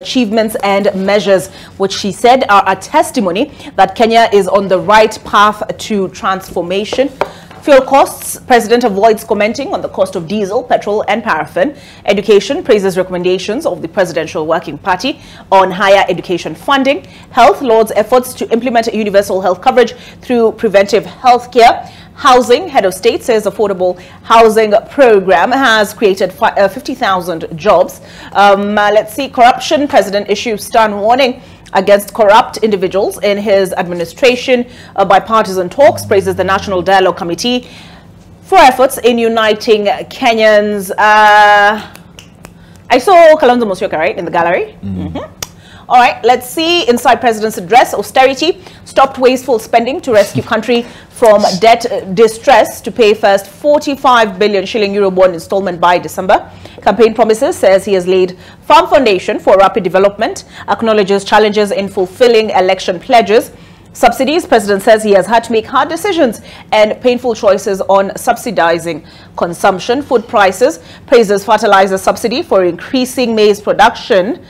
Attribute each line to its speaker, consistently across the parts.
Speaker 1: achievements and measures which she said are a testimony that Kenya is on the right path to transformation. Fuel costs, President avoids commenting on the cost of diesel, petrol and paraffin. Education praises recommendations of the Presidential Working Party on higher education funding. Health lauds efforts to implement universal health coverage through preventive health care. Housing, head of state says affordable housing program has created 50,000 jobs. Let's see, corruption, President issues stern warning against corrupt individuals in his administration. Bipartisan talks, praises the National Dialogue Committee for efforts in uniting Kenyans. I saw Kalonzo Musyoka, right, in the gallery. All right, let's see. Inside President's address, austerity stopped wasteful spending to rescue country from debt distress to pay first 45 billion shilling Eurobond installment by December. Campaign promises says he has laid firm foundation for rapid development, acknowledges challenges in fulfilling election pledges. Subsidies, President says he has had to make hard decisions and painful choices on subsidizing consumption. Food prices, praises fertilizer subsidy for increasing maize production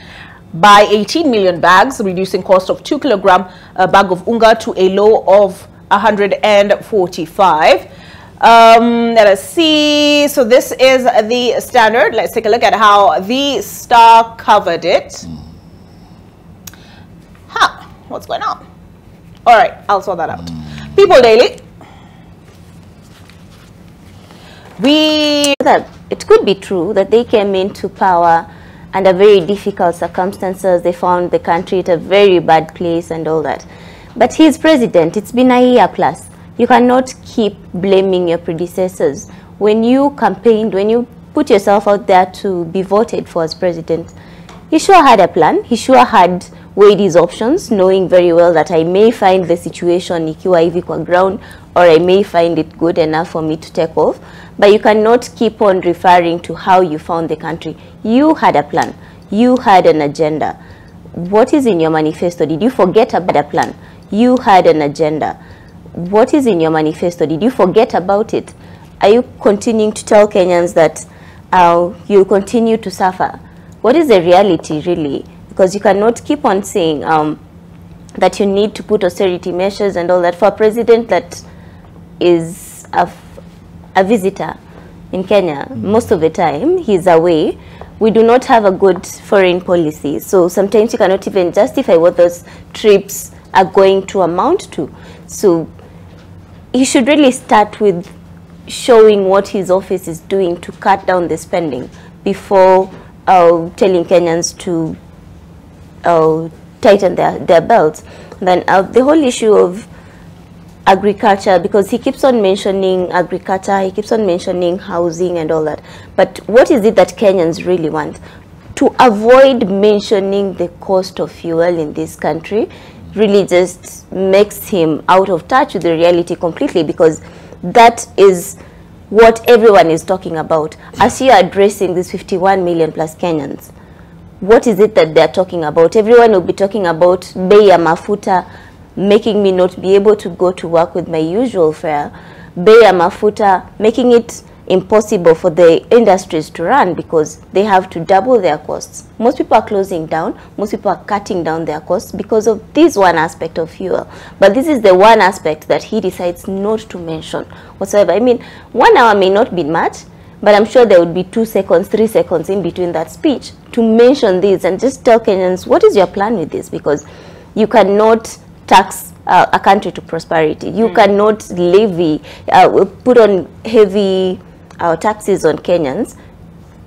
Speaker 1: by 18 million bags, reducing cost of 2 kilogram bag of unga to a low of 145. Let us see. So this is the Standard. Let's take a look at how the Star covered it. What's going on? All right, I'll sort that out. People Daily.
Speaker 2: It could be true that they came into power under very difficult circumstances. They found the country at a very bad place and all that. But he's president. It's been a year plus. You cannot keep blaming your predecessors. When you campaigned, when you put yourself out there to be voted for as president, he sure had a plan. He sure had weighed his options, knowing very well that I may find the situation ikiwa hivi kwa ground, or I may find it good enough for me to take off. But you cannot keep on referring to how you found the country. You had a plan. You had an agenda. What is in your manifesto? Did you forget about a plan? You had an agenda. What is in your manifesto? Did you forget about it? Are you continuing to tell Kenyans that you'll continue to suffer? What is the reality, really? Because you cannot keep on saying that you need to put austerity measures and all that for a president that is a visitor in Kenya. Most of the time, he's away. We do not have a good foreign policy. So sometimes you cannot even justify what those trips are going to amount to. So he should really start with showing what his office is doing to cut down the spending before telling Kenyans to tighten their belts. Then the whole issue of agriculture, because he keeps on mentioning agriculture, he keeps on mentioning housing and all that. But what is it that Kenyans really want? To avoid mentioning the cost of fuel in this country really just makes him out of touch with the reality completely, because that is what everyone is talking about. As you are addressing these 51 million plus Kenyans, what is it that they're talking about? Everyone will be talking about bei ya mafuta, making me not be able to go to work with my usual fare. Bei ya mafuta, making it impossible for the industries to run because they have to double their costs. Most people are closing down. Most people are cutting down their costs because of this one aspect of fuel. But this is the one aspect that he decides not to mention whatsoever. I mean, 1 hour may not be much, but I'm sure there would be 2 seconds, 3 seconds in between that speech to mention this and just tell Kenyans, what is your plan with this? Because you cannot tax a country to prosperity. You cannot levy, put on heavy taxes on Kenyans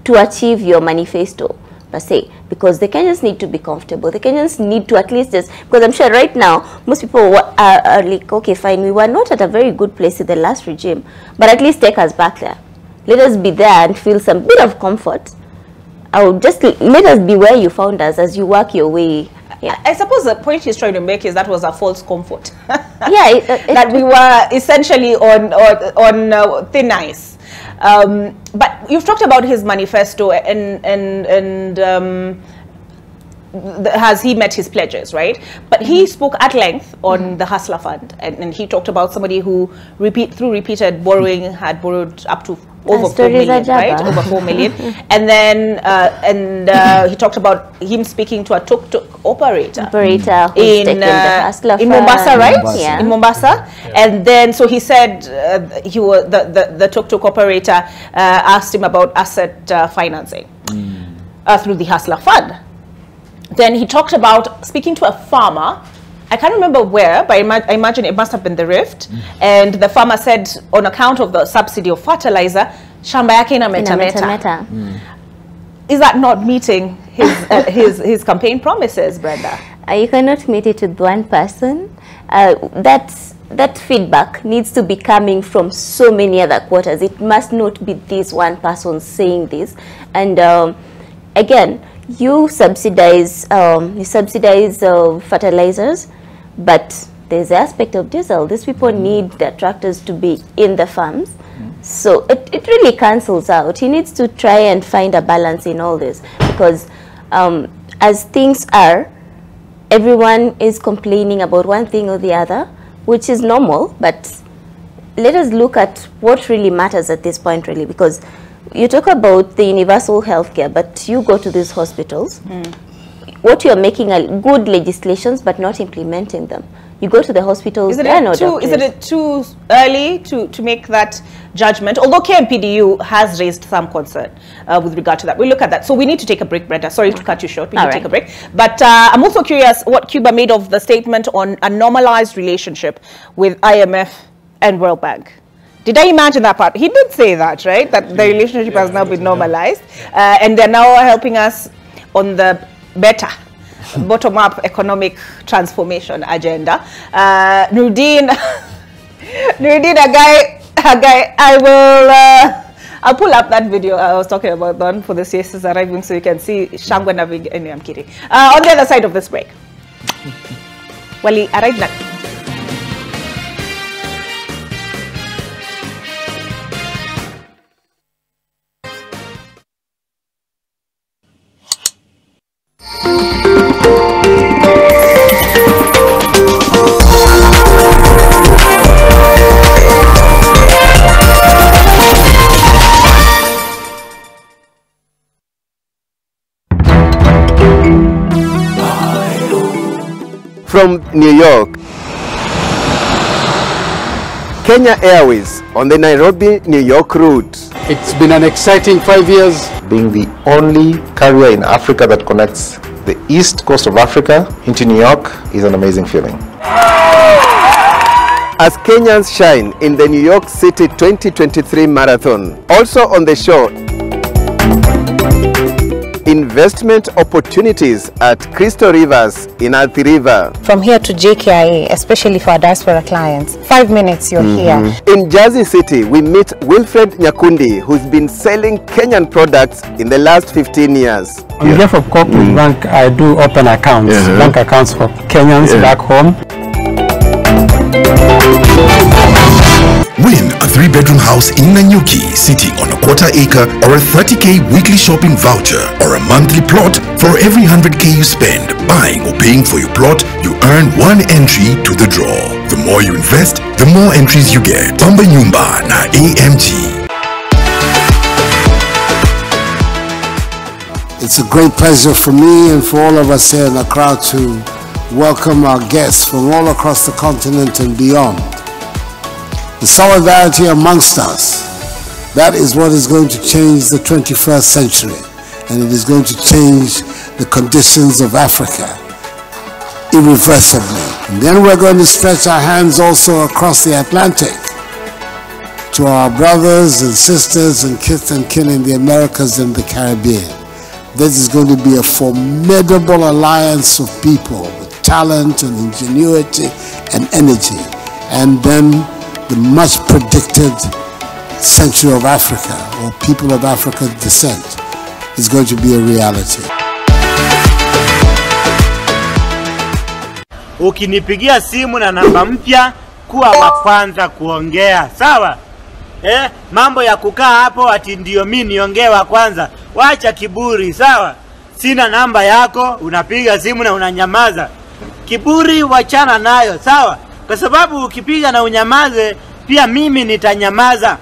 Speaker 2: to achieve your manifesto per se, because the Kenyans need to be comfortable. The Kenyans need to at least just, because I'm sure right now most people are like, okay, fine, we were not at a very good place in the last regime, but at least take us back there. Let us be there and feel some bit of comfort. Just let us be where you found us as you work your way. Yeah.
Speaker 1: I suppose the point he's trying to make is that was a false comfort.
Speaker 2: Yeah,
Speaker 1: that we were essentially on thin ice. But you've talked about his manifesto, and has he met his pledges, right? But he spoke at length on the Hustler Fund, and he talked about somebody who through repeated borrowing had borrowed up to over 4 million, right? Over 4 million. And then he talked about him speaking to a tuk-tuk operator in Mombasa, right?
Speaker 2: Mombasa. Yeah.
Speaker 1: In Mombasa. Yeah. And then so he said the tuk-tuk operator asked him about asset financing through the Hustler Fund. Then he talked about speaking to a farmer. I can't remember where, but I imagine it must have been the Rift. And the farmer said, on account of the subsidy of fertilizer, shamba yake ina meta. Is that not meeting his campaign promises, Brenda?
Speaker 2: You cannot meet it with one person. That feedback needs to be coming from so many other quarters. It must not be this one person saying this. And again, you subsidize fertilizers, but there's the aspect of diesel. These people need their tractors to be in the farms. So it really cancels out. He needs to try and find a balance in all this, because as things are, everyone is complaining about one thing or the other, which is normal, but let us look at what really matters at this point, really, because you talk about the universal healthcare, but you go to these hospitals, what you're making are good legislations, but not implementing them. You go to the hospitals, there are no doctors.
Speaker 1: Isn't it too early to make that judgment? Although KMPDU has raised some concern with regard to that. We'll look at that. So we need to take a break, Brenda. Sorry to cut you short. We need to take a break. But I'm also curious what Cuba made of the statement on a normalized relationship with IMF and World Bank. Did I imagine that part? He did say that, right? That the relationship has now been normalized. And they're now helping us on the better bottom-up economic transformation agenda. Nurdin, a guy, I'll pull up that video I was talking about Don for the CSs arriving so you can see Shangwa navigating. I'm kidding. On the other side of this break. Well, he arrived now.
Speaker 3: From New York, Kenya Airways on the Nairobi-New York route.
Speaker 4: It's been an exciting 5 years.
Speaker 5: Being the only carrier in Africa that connects the east coast of Africa into New York is an amazing feeling.
Speaker 3: As Kenyans shine in the New York City 2023 Marathon. Also on the show, investment opportunities at Crystal Rivers in Athi River.
Speaker 6: From here to JKIA, especially for our diaspora clients, 5 minutes you're here.
Speaker 3: In Jersey City, we meet Wilfred Nyakundi, who's been selling Kenyan products in the last 15 years.
Speaker 4: On behalf of Corporate Bank, I do open accounts, bank accounts for Kenyans back home.
Speaker 7: Win a 3-bedroom house in Nanyuki sitting on a quarter-acre or a 30K weekly shopping voucher or a monthly plot. For every 100K you spend buying or paying for your plot, you earn 1 entry to the draw. The more you invest, the more entries you get. Bamba Nyumba na AMG.
Speaker 8: It's a great pleasure for me and for all of us here in the crowd to welcome our guests from all across the continent and beyond. The solidarity amongst us, that is what is going to change the 21st century, and it is going to change the conditions of Africa irreversibly. And then we're going to stretch our hands also across the Atlantic to our brothers and sisters and kith and kin in the Americas and the Caribbean. This is going to be a formidable alliance of people with talent and ingenuity and energy. And then the much predicted century of Africa, or people of African descent, is going to be a reality.
Speaker 9: Ukinipigia simu na namba mpya, kuwa wa kwanza kuongea, sawa? Mambo ya kukaa hapo ati ndio mimi niongee wa kwanza, wacha kiburi, sawa? sina namba yako, unapiga simu na unanyamaza. Kiburi wachana nayo, sawa? Kwa sababu ukipiga na unyamaze, pia mimi nitanyamaza.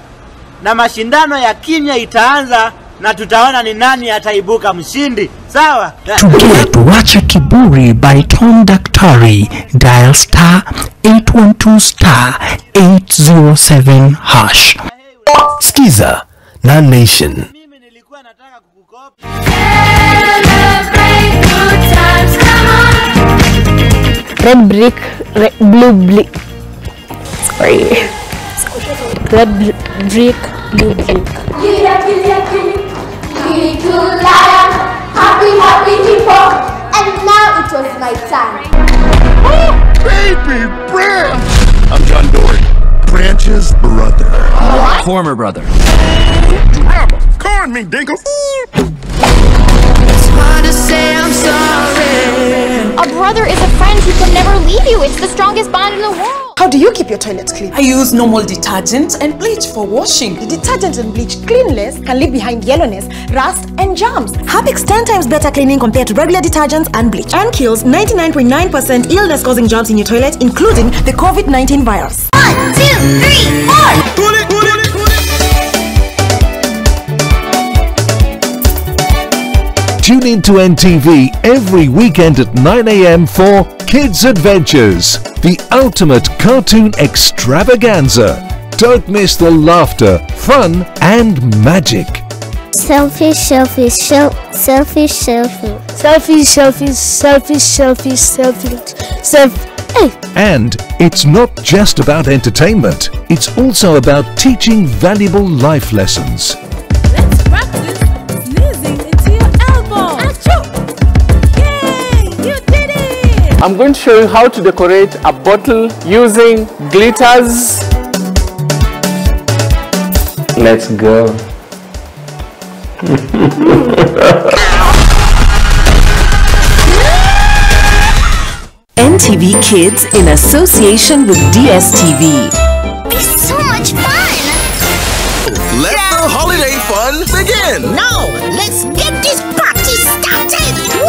Speaker 9: Na mashindano ya kimya itaanza na tutaona ni nani ataibuka mshindi, sawa?
Speaker 10: To get Wacha Kiburi by Tom Daktari, dial *812*807 hash.
Speaker 7: Skiza na Nation.
Speaker 9: Mimi nilikuwa nataka kukukopa.
Speaker 2: Red brick, blue brick. Sorry. Red brick, blue brick.
Speaker 11: Happy people. And now it was my time.
Speaker 7: Oh, baby Branch! I'm John Dory, Branch's brother.
Speaker 12: Former brother.
Speaker 7: Corn me, Dingle.
Speaker 11: It's hard to say I'm sorry.
Speaker 13: A brother is a friend who can never leave you. It's the strongest bond in the world.
Speaker 14: How do you keep your toilets clean?
Speaker 15: I use normal detergent and bleach for washing.
Speaker 14: The detergent and bleach cleanliness can leave behind yellowness, rust and germs. Harpic's 10 times better cleaning compared to regular detergents and bleach, and kills 99.9% illness-causing germs in your toilet, including the COVID-19 virus.
Speaker 11: 1, 2, 3, 4.
Speaker 16: Tune in to NTV every weekend at 9 a.m. for Kids Adventures, the ultimate cartoon extravaganza. Don't miss the laughter, fun and magic.
Speaker 11: Selfish, selfish, selfish, selfish.
Speaker 17: Selfish, selfish, selfish, selfish, selfish, selfish.
Speaker 16: And it's not just about entertainment, it's also about teaching valuable life lessons.
Speaker 18: Let's practice sneezing into your elbow. Achoo! Yay! You did it!
Speaker 19: I'm going to show you how to decorate a bottle using glitters. Let's go.
Speaker 20: NTV Kids in association with DSTV.
Speaker 11: It's so much fun!
Speaker 7: Let the holiday fun begin!
Speaker 11: Now, let's get this party started! Woo!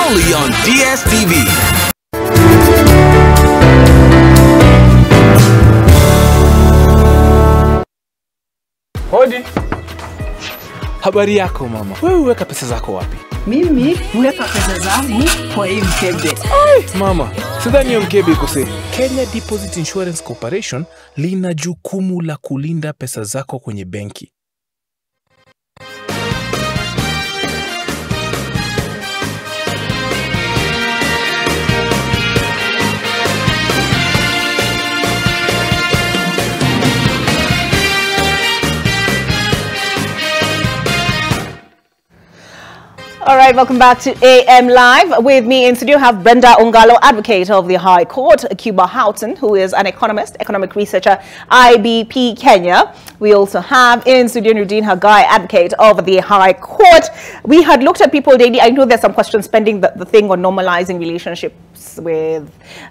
Speaker 7: Only on DSTV.
Speaker 21: Hodi. Habari yako mama. Wewe weka pesa zako wapi?
Speaker 22: Mimi huweka pesa zangu kwa hii mkebe.
Speaker 21: Mama, sidhani hiyo mkebe iko safe. Kenya Deposit Insurance Corporation lina jukumu la kulinda pesa zako kwenye benki.
Speaker 1: All right, welcome back to AM Live. With me in studio have Brenda Ongalo, advocate of the High Court, Cuba Houghton, who is an economist, economic researcher, IBP Kenya. We also have in studio Nudin Hagai, advocate of the High Court. We had looked at people daily. I know there's some questions pending, the thing on normalizing relationships with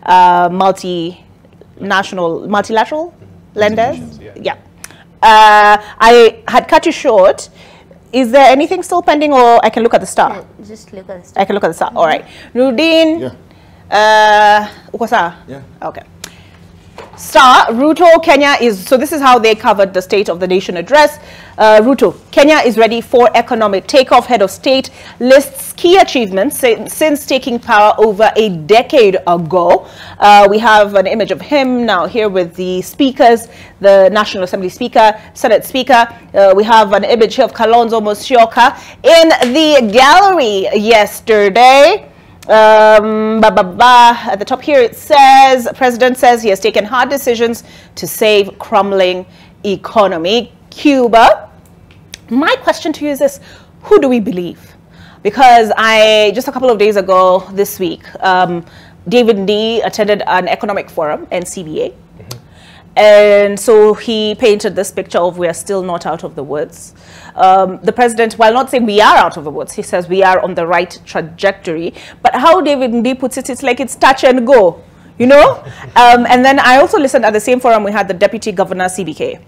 Speaker 1: multilateral lenders. Yeah. I had cut you short. Is there anything still pending, or I can look at the star?
Speaker 2: No, just look at the star.
Speaker 1: I can look at the star. All right. Nudin.
Speaker 5: Yeah.
Speaker 1: Ukosa?
Speaker 5: Yeah.
Speaker 1: Okay. Star, Ruto, Kenya is, so this is how they covered the State of the Nation address. Ruto, Kenya is ready for economic takeoff. Head of state lists key achievements since taking power over a decade ago. We have an image of him now here with the speakers, the National Assembly Speaker, Senate Speaker. We have an image here of Kalonzo Musyoka in the gallery yesterday. At the top here it says, President says he has taken hard decisions to save crumbling economy. Cuba, my question to you is this: who do we believe? Because just a couple of days ago this week, David Ndii attended an economic forum, NCBA, and so he painted this picture of we are still not out of the woods. The president, while not saying we are out of the woods, he says we are on the right trajectory. But how David Ndii puts it, it's like it's touch and go, you know? And then I also listened at the same forum, we had the Deputy Governor, CBK.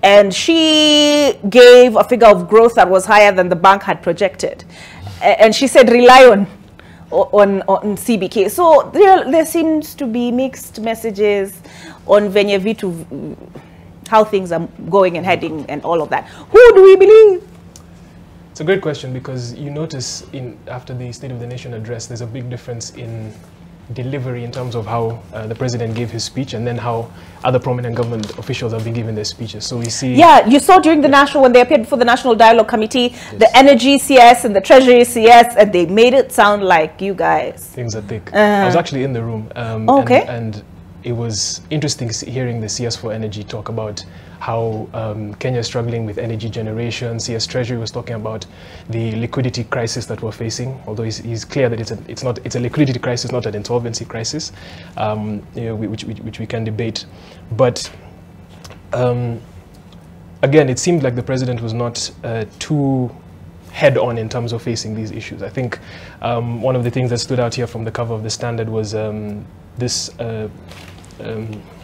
Speaker 1: And she gave a figure of growth that was higher than the bank had projected. and she said rely on CBK. So there seems to be mixed messages on venye vitu, how things are going and heading and all of that. Who do we believe?
Speaker 21: It's a great question, because you notice after the State of the Nation address, there's a big difference in delivery in terms of how the president gave his speech and then how other prominent government officials have been giving their speeches. So we see... Yeah,
Speaker 1: you saw during the national, when they appeared before the National Dialogue Committee, the Energy CS and the Treasury CS, and they made it sound like you guys.
Speaker 21: Things are thick. I was actually in the room.
Speaker 1: Okay.
Speaker 21: And it was interesting hearing the CS for Energy talk about how Kenya is struggling with energy generation. CS Treasury was talking about the liquidity crisis that we're facing, although he's clear that it's a liquidity crisis, not an insolvency crisis, which we can debate. But again, it seemed like the president was not too head-on in terms of facing these issues. I think one of the things that stood out here from the cover of the Standard was this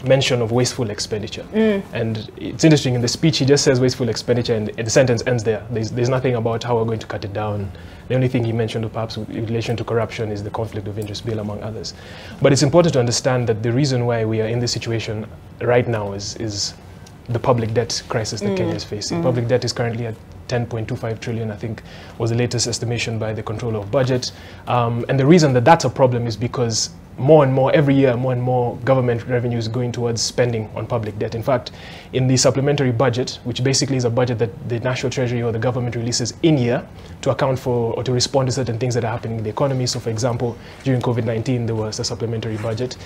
Speaker 21: mention of wasteful expenditure. And it's interesting, in the speech he just says wasteful expenditure, and the sentence ends there. There's nothing about how we're going to cut it down. The only thing he mentioned, perhaps in relation to corruption, is the conflict of interest bill, among others. But it's important to understand that the reason why we are in this situation right now is the public debt crisis that Kenya is facing. Public debt is currently at 10.25 trillion, I think, was the latest estimation by the Controller of Budget. And the reason that that's a problem is because more and more, every year, more and more government revenue is going towards spending on public debt. In fact, in the supplementary budget, which basically is a budget that the National Treasury or the government releases in year to account for or to respond to certain things that are happening in the economy. So for example, during COVID-19, there was a supplementary budget.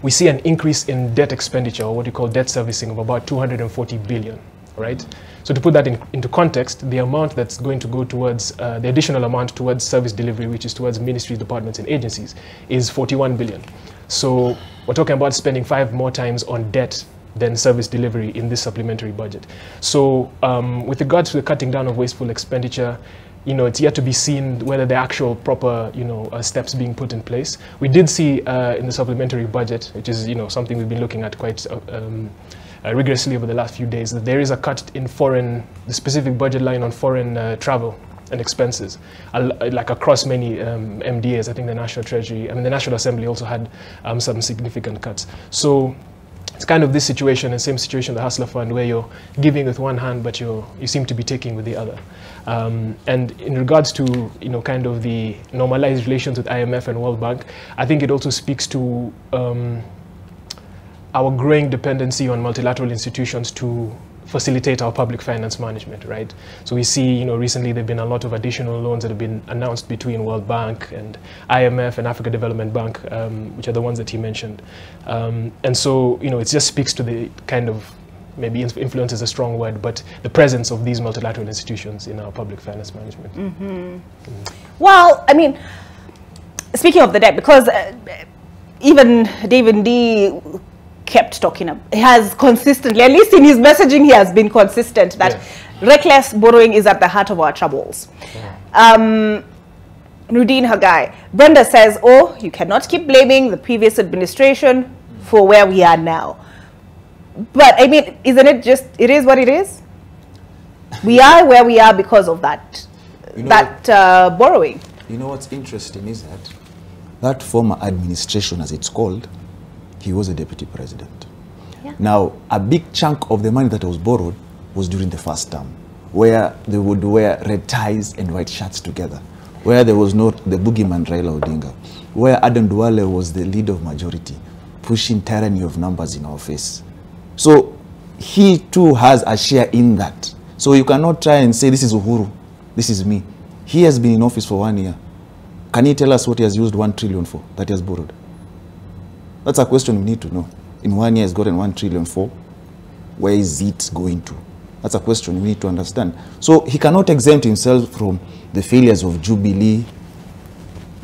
Speaker 21: We see an increase in debt expenditure, or what you call debt servicing, of about 240 billion, right? So to put that into context, the amount that's going to go towards, the additional amount towards service delivery, which is towards ministries, departments, and agencies, is 41 billion. So we're talking about spending 5 more times on debt than service delivery in this supplementary budget. So with regards to the cutting down of wasteful expenditure, it's yet to be seen whether the actual proper, steps being put in place. We did see in the supplementary budget, which is, something we've been looking at quite rigorously over the last few days, that there is a cut in the specific budget line on foreign travel and expenses, like across many MDAs. I think the National Treasury, the National Assembly also had some significant cuts. So it's kind of this situation, and same situation, the Hustler Fund, where you're giving with one hand, but you seem to be taking with the other. And in regards to, kind of the normalized relations with IMF and World Bank, I think it also speaks to our growing dependency on multilateral institutions to facilitate our public finance management, right? So we see, recently there have been a lot of additional loans that have been announced between World Bank and IMF and Africa Development Bank, which are the ones that he mentioned. And so, it just speaks to the kind of, maybe influence is a strong word, but the presence of these multilateral institutions in our public finance management.
Speaker 1: Well, speaking of the debt, because even David D kept talking about, he has consistently, at least in his messaging, he has been consistent that reckless borrowing is at the heart of our troubles. Nudin Hagai, Brenda says, you cannot keep blaming the previous administration for where we are now. But isn't it just, it is what it is? We are where we are because of that, borrowing.
Speaker 6: You know what's interesting is that former administration, as it's called, he was a deputy president. Yeah. Now, a big chunk of the money that was borrowed was during the first term, where they would wear red ties and white shirts together, where there was not the boogeyman Raila Odinga, where Aden Duale was the leader of majority, pushing tyranny of numbers in our face. So he too has a share in that. So you cannot try and say, this is Uhuru, this is me. He has been in office for 1 year. Can you tell us what he has used 1 trillion for, that he has borrowed? That's a question we need to know. In 1 year, he's gotten 1 trillion for. Where is it going to? That's a question we need to understand. So he cannot exempt himself from the failures of Jubilee,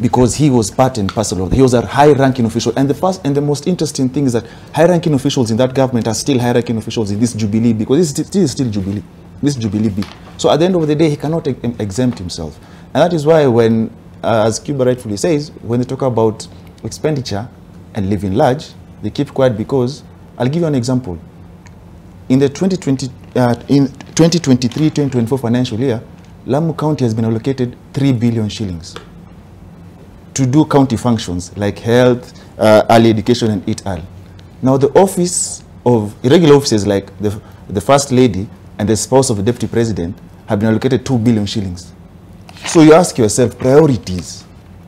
Speaker 6: because he was part and parcel of it. He was a high-ranking official. And the most interesting thing is that high-ranking officials in that government are still high-ranking officials in this Jubilee, because this is still Jubilee. This Jubilee B. So at the end of the day, he cannot exempt himself. And that is why when, as Cuba rightfully says, when they talk about expenditure and living large, they keep quiet, because I'll give you an example. In the 2023-2024 financial year, Lamu County has been allocated 3 billion shillings to do county functions like health, early education, and Eat Early. Now, the office of irregular offices like the First Lady and the spouse of the Deputy President have been allocated 2 billion shillings. So you ask yourself, priorities,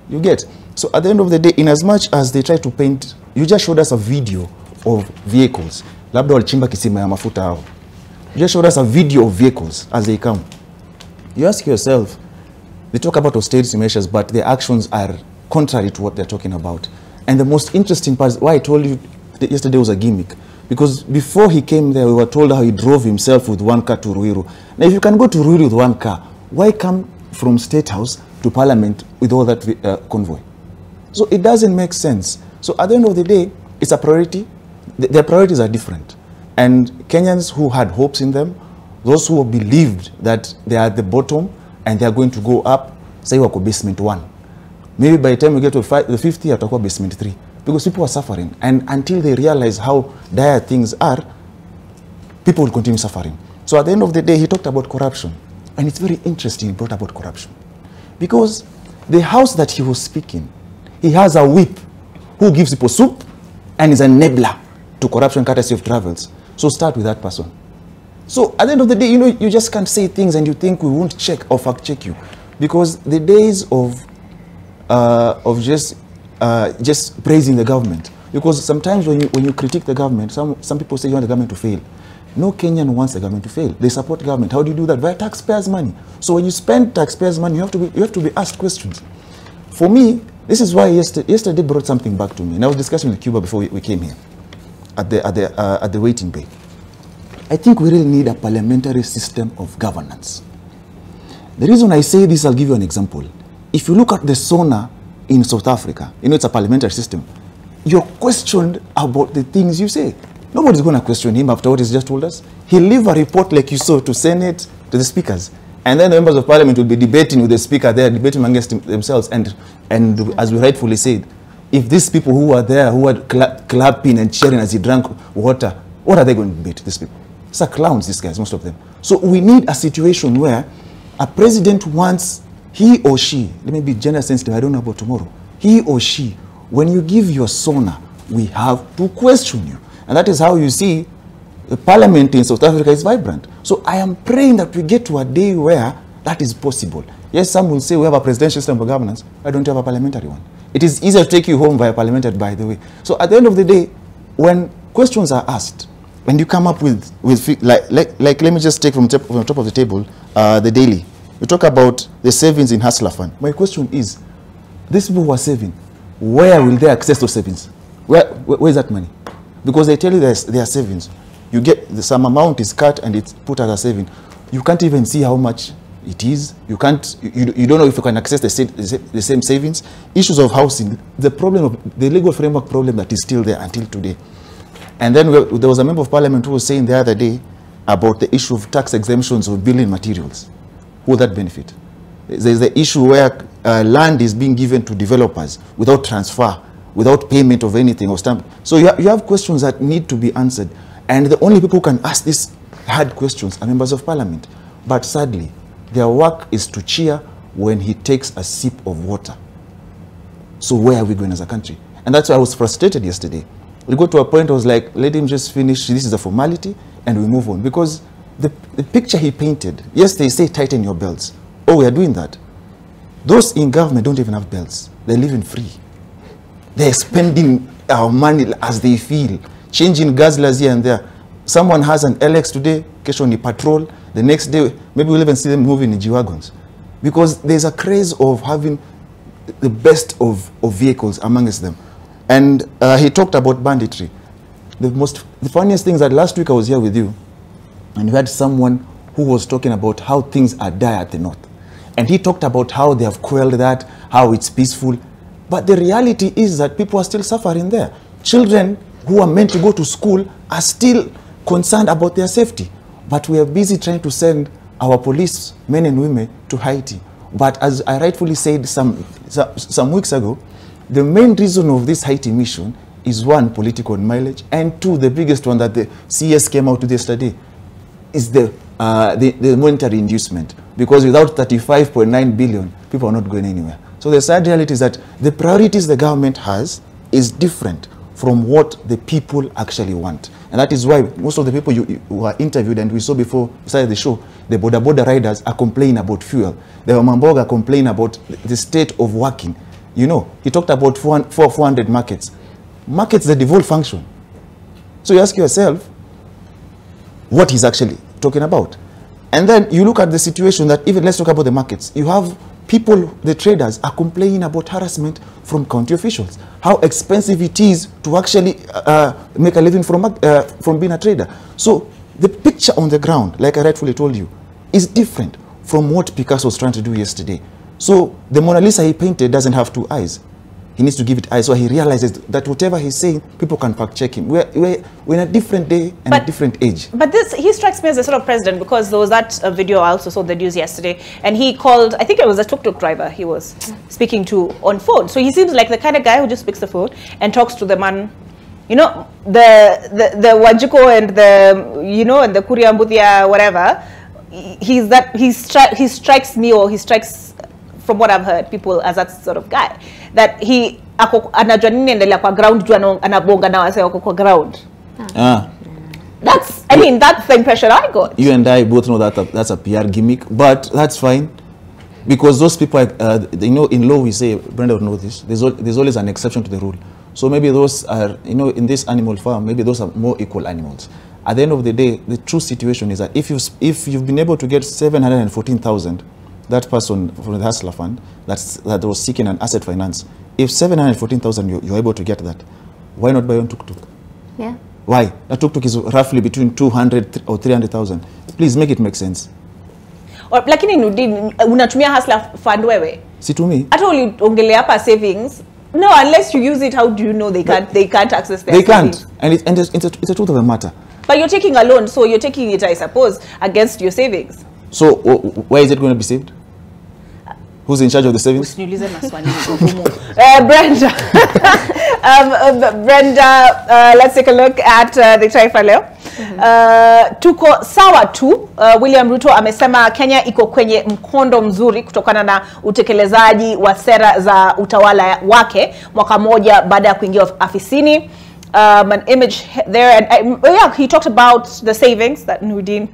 Speaker 6: you get. So at the end of the day, in as much as they try to paint, you just showed us a video of vehicles. Labda walichimba kisima ya mafuta hao. You just showed us a video of vehicles as they come. You ask yourself, they talk about austerity measures, but their actions are contrary to what they're talking about. And the most interesting part is why I told you that yesterday was a gimmick. Because before he came there, we were told how he drove himself with one car to Ruiru. Now, if you can go to Ruiru with one car, why come from State House to Parliament with all that convoy? So it doesn't make sense. So at the end of the day, it's a priority. Their priorities are different. And Kenyans who had hopes in them, those who believed that they are at the bottom and they are going to go up, say wako basement 1. Maybe by the time we get to the 50th year, wako basement 3. Because people are suffering. And until they realize how dire things are, people will continue suffering. So at the end of the day, he talked about corruption. And it's very interesting he brought about corruption. Because the house that he was speaking, he has a whip who gives people soup and is an enabler to corruption courtesy of Travels. So start with that person. So at the end of the day, you know, you just can't say things and you think we won't check or fact check you. Because the days of just praising the government, because sometimes when you critique the government, some people say you want the government to fail. No Kenyan wants the government to fail. They support government. How do you do that? Via taxpayers' money. So when you spend taxpayers' money, you have to be asked questions. For me, this is why yesterday brought something back to me. And I was discussing with Cuba before we came here at the waiting bay. I think we really need a parliamentary system of governance. The reason I say this, I'll give you an example. If you look at the SONA in South Africa, you know it's a parliamentary system. You're questioned about the things you say. Nobody's going to question him after what he's just told us. He'll leave a report like you saw to Senate, to the speakers. And then the members of parliament will be debating with the speaker there, debating against themselves. And as we rightfully said, if these people who are there, who are clapping and cheering as he drank water, what are they going to debate, these people? It's a clowns, these guys, most of them. So we need a situation where a president wants, he or she, let me be gender sensitive, I don't know about tomorrow, he or she, when you give your SONA, we have to question you. And that is how you see the parliament in South Africa is vibrant. So I am praying that we get to a day where that is possible. Yes, some will say we have a presidential system of governance. I don't have a parliamentary one. It is easier to take you home via parliamentary, by the way. So at the end of the day, when questions are asked, and you come up with like let me just take from top of the table, the Daily. You talk about the savings in Hustler Fund. My question is, these people who are saving, where will they access those savings? Where is that money? Because they tell you there are savings. You get some amount is cut and it's put as a saving. You can't even see how much it is. You can't. You don't know if you can access the same savings. Issues of housing. The problem of the legal framework problem that is still there until today. And then there was a member of parliament who was saying the other day about the issue of tax exemptions of building materials. Who will that benefit? There's the issue where land is being given to developers without transfer, without payment of anything or stamp. So you have questions that need to be answered. And the only people who can ask these hard questions are members of parliament. But sadly, their work is to cheer when he takes a sip of water. So where are we going as a country? And that's why I was frustrated yesterday. We got to a point I was like, let him just finish, this is a formality, and we move on. Because the picture he painted, yes, they say tighten your belts. Oh, we are doing that. Those in government don't even have belts. They're living free. They're spending our money as they feel, changing guzzlers here and there. Someone has an LX today, kesho ni patrol. The next day, maybe we'll even see them moving in G-Wagons. Because there's a craze of having the best of vehicles amongst them. And he talked about banditry. The funniest thing is that last week I was here with you, and we had someone who was talking about how things are dire at the north. And he talked about how they have quelled that, how it's peaceful. But the reality is that people are still suffering there. Children who are meant to go to school are still concerned about their safety. But we are busy trying to send our police, men and women, to Haiti. But as I rightfully said some weeks ago, the main reason of this Haiti mission is one, political mileage, and two, the biggest one that the CS came out with yesterday, is the monetary inducement. because without 35.9 billion, people are not going anywhere. So the sad reality is that the priorities the government has is different from what the people actually want. And that is why most of the people who are interviewed, and we saw before we started the show, the border riders are complaining about fuel. The Mamboga complain about the state of working. You know, he talked about 400 markets. Markets, they devolve function. So you ask yourself what he's actually talking about. And then you look at the situation that even, let's talk about the markets. You have people, the traders, are complaining about harassment from county officials. How expensive it is to actually make a living from being a trader. So the picture on the ground, like I rightfully told you, is different from what Picasso was trying to do yesterday. So the Mona Lisa he painted doesn't have two eyes. He needs to give it eyes, so he realizes that whatever he's saying, people can fact check him. We're in a different day and a different age.
Speaker 1: But he strikes me as a sort of president, because there was that video, I also saw the news yesterday, and he called, I think it was a tuk-tuk driver he was speaking to on phone. So he seems like the kind of guy who just picks the phone and talks to the man, you know, the Wanjiko and the, you know, and the Kuriambutia, whatever. He strikes me, or he strikes, from what I've heard, people as that sort of guy, that he anajua nini endelea kwa ground juu anabonga na wase wako kwa ground. That's, I mean, that's the impression I got.
Speaker 6: You and I both know that that's a PR gimmick, but that's fine, because those people, you know, in law we say, Brenda would know this, there's always an exception to the rule. So maybe those are, you know, in this animal farm, maybe those are more equal animals. At the end of the day, the true situation is that if you've been able to get 714,000, that person from the Hustler Fund that was seeking an asset finance, if 714,000 you're able to get that, why not buy on tuk-tuk?
Speaker 2: Yeah.
Speaker 6: Why? A tuk-tuk is roughly between 200 or 300,000. Please make it make sense.
Speaker 1: Or lakini unatumia Hustler Fund wewe?
Speaker 6: Situmi.
Speaker 1: Hata uliongelea hapa savings. No, unless you use it, how do you know they can't access their
Speaker 6: savings?
Speaker 1: They
Speaker 6: can't. And it's a truth of the matter.
Speaker 1: But you're taking a loan, so you're taking it, I suppose, against your savings.
Speaker 6: So where is it going to be saved? Who's in charge of the savings?
Speaker 1: Brenda, Brenda, let's take a look at the Taifa Leo. Tuko sawa tu. William Ruto amesema Kenya iko kwenye mkondo mzuri kutokana na utekelezaji wa sera za utawala wake mwaka moja baada ya kuingia afisini. An image there, and yeah, he talked about the savings that Nurdin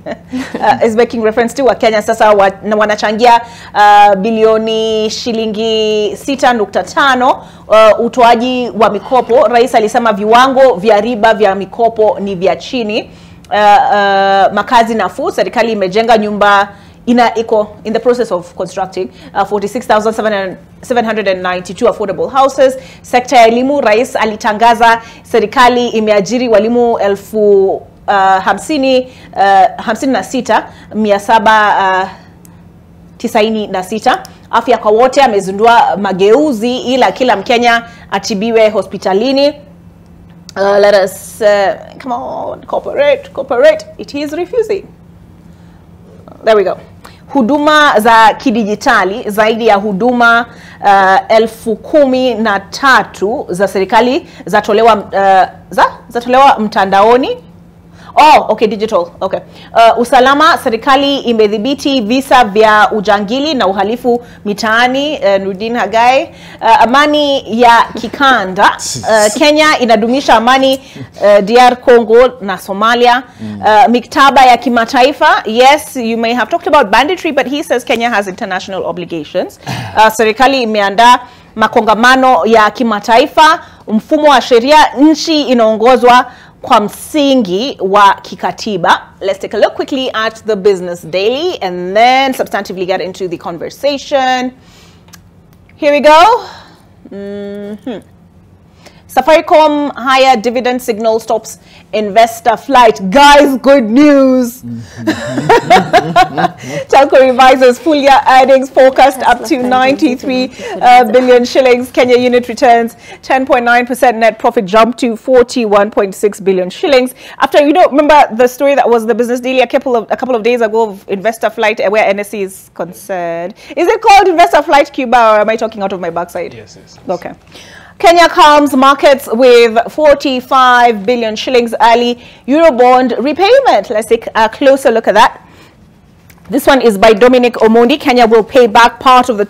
Speaker 1: is making reference to. Kenya sasa wanachangia bilioni shilingi 6.5 utoaji wa mikopo. Rais alisema viwango vya riba vya mikopo ni vya chini. Makazi nafuu, serikali imejenga nyumba iko in the process of constructing 46,792 affordable houses. Sekta ya elimu, rais alitangaza serikali imeajiri walimu 56,796. Afya kwa wote, amezindua mageuzi ila kila Mkenya atibiwe hospitalini. Let us come on, cooperate. It is refusing. There we go. Huduma za kidijitali, zaidi ya huduma 13,000 za serikali zatolewa mtandaoni. Oh, okay, digital. Okay. Usalama, serikali imedhibiti visa vya ujangili na uhalifu mitaani. Nurdin Hagai. Amani ya kikanda. Kenya inadumisha amani DR Congo na Somalia. Miktaba ya kimataifa. Yes, you may have talked about banditry, but he says Kenya has international obligations. Serikali imeandaa makongamano ya kimataifa. Mfumo wa sheria, nchi inaongozwa kwa msingi wa kikatiba. Let's take a look quickly at the Business Daily and then substantively get into the conversation. Here we go. Safaricom higher dividend signal stops investor flight. Guys, good news. Telco revises full year earnings forecast up to 93 billion shillings. Kenya unit returns 10.9% net profit jump to 41.6 billion shillings. After, you know, remember the story that was the Business Daily a couple of days ago of investor flight where NSE is concerned. Is it called investor flight Cuba, or am I talking out of my backside?
Speaker 21: Yes.
Speaker 1: Okay. Kenya calms markets with 45 billion shillings early Eurobond repayment. Let's take a closer look at that. This one is by Dominic Omondi. Kenya will pay back part of the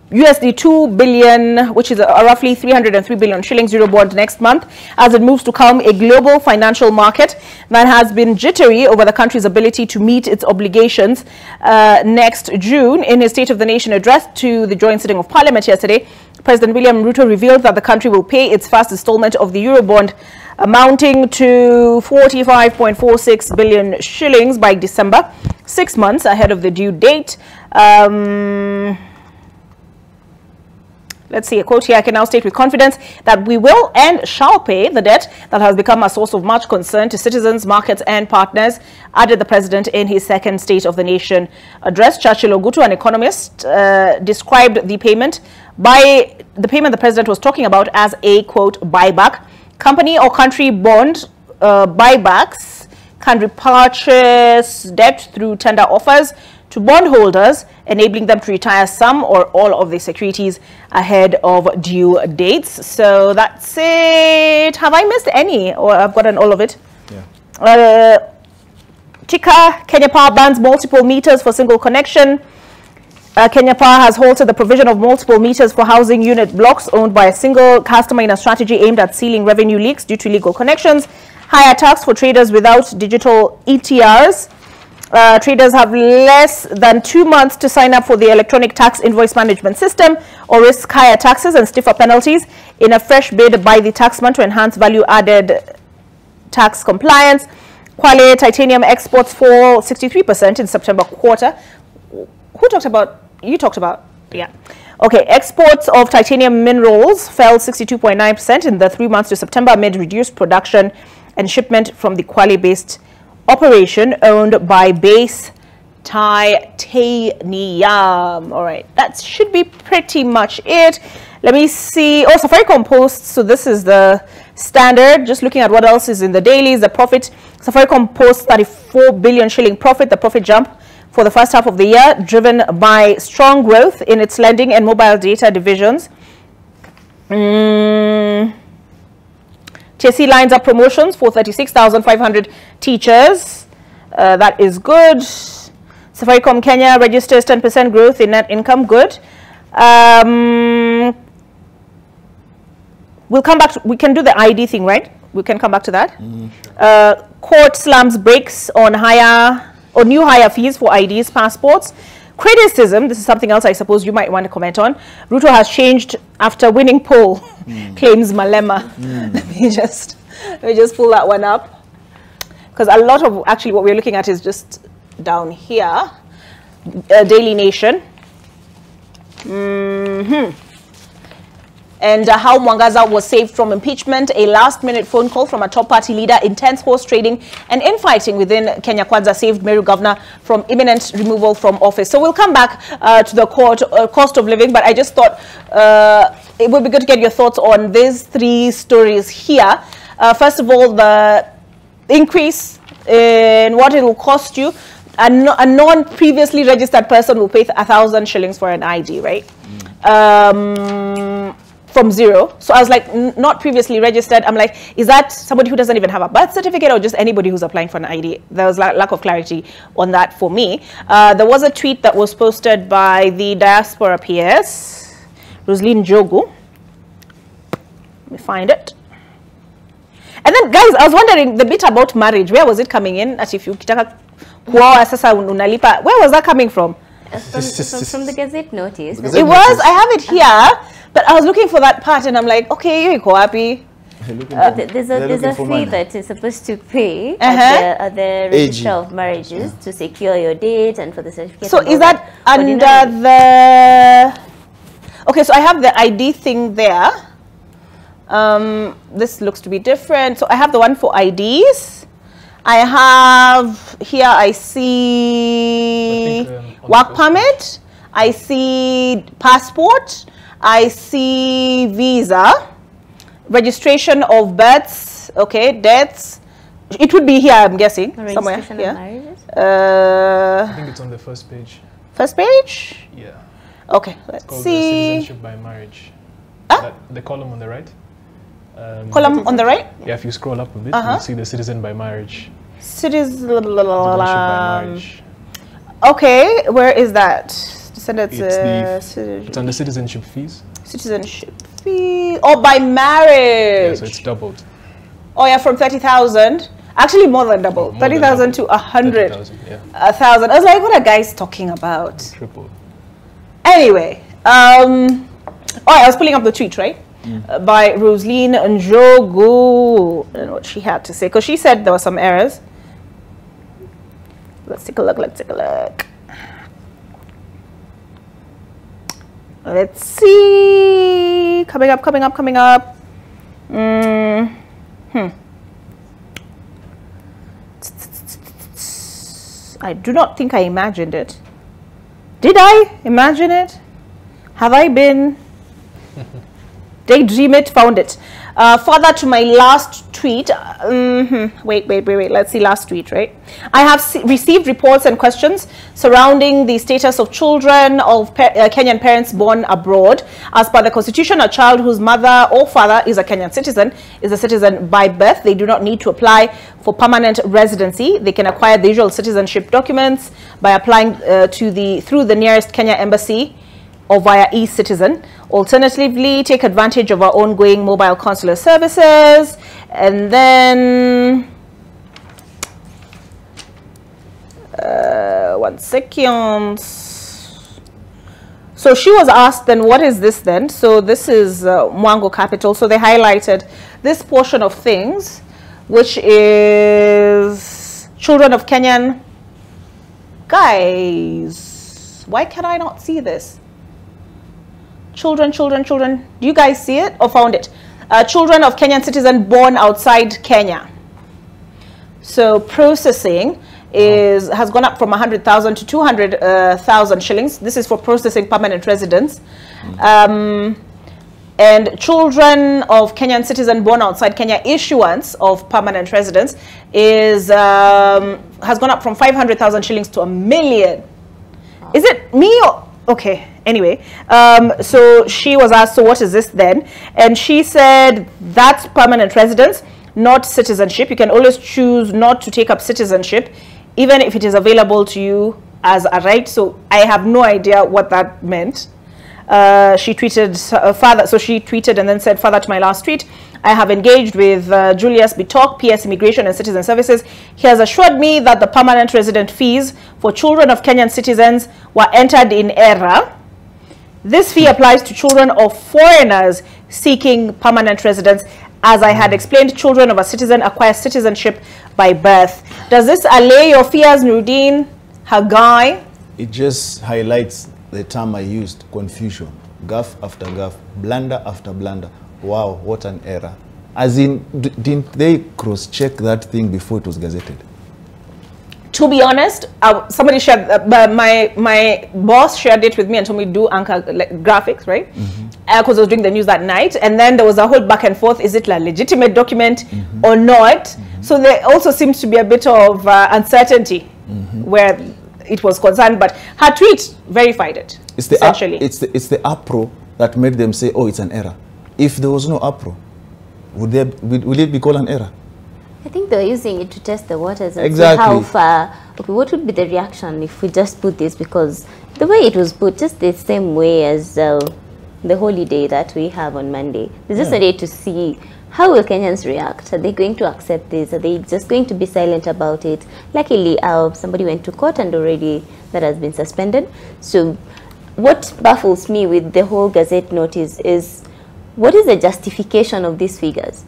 Speaker 1: USD 2 billion, which is roughly 303 billion shillings Eurobond next month, as it moves to calm a global financial market that has been jittery over the country's ability to meet its obligations next June. In his State of the Nation address to the joint sitting of Parliament yesterday, President William Ruto revealed that the country will pay its first installment of the Eurobond amounting to 45.46 billion shillings by December, 6 months ahead of the due date. Let's see, a quote here: I can now state with confidence that we will and shall pay the debt that has become a source of much concern to citizens, markets and partners, added the president in his second State of the Nation address. Churchill Ogutu, an economist, described the payment the president was talking about as a, quote, buyback. Company or country bond buybacks can repurchase debt through tender offers to bondholders, enabling them to retire some or all of the securities ahead of due dates. So that's it. Have I missed any, or I've gotten all of it? Yeah. Chika, Kenya Power bans multiple meters for single connection. Kenya Power has halted the provision of multiple meters for housing unit blocks owned by a single customer in a strategy aimed at sealing revenue leaks due to illegal connections. Higher tax for traders without digital ETRs. Traders have less than 2 months to sign up for the electronic tax invoice management system or risk higher taxes and stiffer penalties in a fresh bid by the taxman to enhance value-added tax compliance. Kwale titanium exports fall 63% in September quarter. Who talked about? You talked about, yeah. Okay, exports of titanium minerals fell 62.9% in the 3 months to September amid reduced production and shipment from the Kwale-based operation owned by Base Titanium. All right, that should be pretty much it. Let me see. Oh, Safaricom posts. So this is the standard. Just looking at what else is in the dailies. The profit. Safaricom posts 34 billion shilling profit. The profit jump for the first half of the year, driven by strong growth in its lending and mobile data divisions. TSC lines up promotions for 36,500 teachers. That is good. Safaricom Kenya registers 10% growth in net income. Good. We'll come back. We can do the ID thing, right? We can come back to that. Court slams brakes on new higher fees for IDs, passports. Criticism, this is something else I suppose you might want to comment on. Ruto has changed after winning poll, claims Malema. Let me just pull that one up. Because a lot of actually what we're looking at is just down here. Daily Nation. And how Mwangaza was saved from impeachment, a last-minute phone call from a top-party leader, intense horse trading and infighting within Kenya Kwanza saved Meru governor from imminent removal from office. So we'll come back to the cost of living, but I just thought it would be good to get your thoughts on these three stories here. First of all, the increase in what it will cost you. A non-previously registered person will pay 1,000 shillings for an ID, right? From zero. So I was like, not previously registered. I'm like, is that somebody who doesn't even have a birth certificate or just anybody who's applying for an ID? There was lack of clarity on that for me. There was a tweet that was posted by the Diaspora PS, Rosaline Jogu. Let me find it. And then, guys, I was wondering the bit about marriage. Where was it coming in? As if you kitaka kuoa sasa unalipa. Where was that coming from?
Speaker 2: From the Gazette notice.
Speaker 1: It was. I have it here. But I was looking for that part and I'm like, okay, you happy.
Speaker 2: There's a fee that you're supposed to pay at the register of marriages to secure your date and for the certificate.
Speaker 1: So is that under the... Okay, so I have the ID thing there. This looks to be different. So I have the one for IDs. I have here, I see work permit. I see passport. I see visa, registration of births, okay, deaths. It would be here, I'm guessing, somewhere here.
Speaker 21: I think it's on the first page.
Speaker 1: First page?
Speaker 21: Yeah.
Speaker 1: Okay, let's see.
Speaker 21: Citizenship by marriage.
Speaker 1: Ah?
Speaker 21: The column on the right.
Speaker 1: Column on the right?
Speaker 21: Yeah, if you scroll up a bit, you'll see the citizen by marriage.
Speaker 1: Okay, where is that? Descendants.
Speaker 21: It's under citizenship fees.
Speaker 1: Citizenship fee. Oh, by marriage.
Speaker 21: Yeah, so it's doubled.
Speaker 1: Oh yeah, from 30,000. Actually, more than double. 30,000 to 100,000.
Speaker 21: Yeah.
Speaker 1: 1,000. I was like, what are guys talking about?
Speaker 21: Triple.
Speaker 1: Anyway, oh, I was pulling up the tweet, right? By Rosaline Njogu, and what she had to say, because she said there were some errors. Let's take a look. Let's take a look. Let's see. Coming up. I do not think I imagined it. Did I imagine it? Have I been? Daydream it, found it. Further to my last tweet. Wait. Let's see last tweet, right? I have received reports and questions surrounding the status of children of Kenyan parents born abroad. As per the Constitution, a child whose mother or father is a Kenyan citizen is a citizen by birth. They do not need to apply for permanent residency. They can acquire the usual citizenship documents by applying through the nearest Kenya embassy or via e-citizen. Alternatively, take advantage of our ongoing mobile consular services. And then 1 second. So she was asked then, what is this then? So this is Mwango Capital. So they highlighted this portion of things, which is children of Kenyan. Guys, why can I not see this? Children. Do you guys see it or found it? Children of Kenyan citizen born outside Kenya. So processing has gone up from 100,000 to 200,000 shillings. This is for processing permanent residents. And children of Kenyan citizen born outside Kenya, issuance of permanent residence has gone up from 500,000 shillings to 1 million. Is it me or? Okay, anyway, so she was asked, so what is this then? And she said, that's permanent residence, not citizenship. You can always choose not to take up citizenship, even if it is available to you as a right. So I have no idea what that meant. She tweeted so she tweeted and then said, further to my last tweet, I have engaged with Julius Bitok, PS Immigration and Citizen Services. He has assured me that the permanent resident fees for children of Kenyan citizens were entered in error. This fee applies to children of foreigners seeking permanent residence. As I had explained, children of a citizen acquire citizenship by birth. Does this allay your fears, Nurdin, Hagai?
Speaker 6: It just highlights the term I used, confusion. Gaff after gaff, blunder after blunder. Wow, what an error. As in, didn't they cross-check that thing before it was gazetted?
Speaker 1: To be honest, somebody shared, my boss shared it with me and told me to do anchor graphics, right? Because I was doing the news that night. And then there was a whole back and forth. Is it a legitimate document or not? So there also seems to be a bit of uncertainty where it was concerned. But her tweet verified it,
Speaker 6: it's the
Speaker 1: essentially.
Speaker 6: It's the APRO that made them say, oh, it's an error. If there was no APRO, would it be called an error?
Speaker 2: I think they're using it to test the waters and
Speaker 6: exactly.
Speaker 2: see how far. Okay, what would be the reaction if we just put this? Because the way it was put, just the same way as the holiday that we have on Monday. There's just a day to see how will Kenyans react. Are they going to accept this? Are they just going to be silent about it? Luckily, somebody went to court and already that has been suspended. So what baffles me with the whole Gazette notice is, what is the justification of these figures?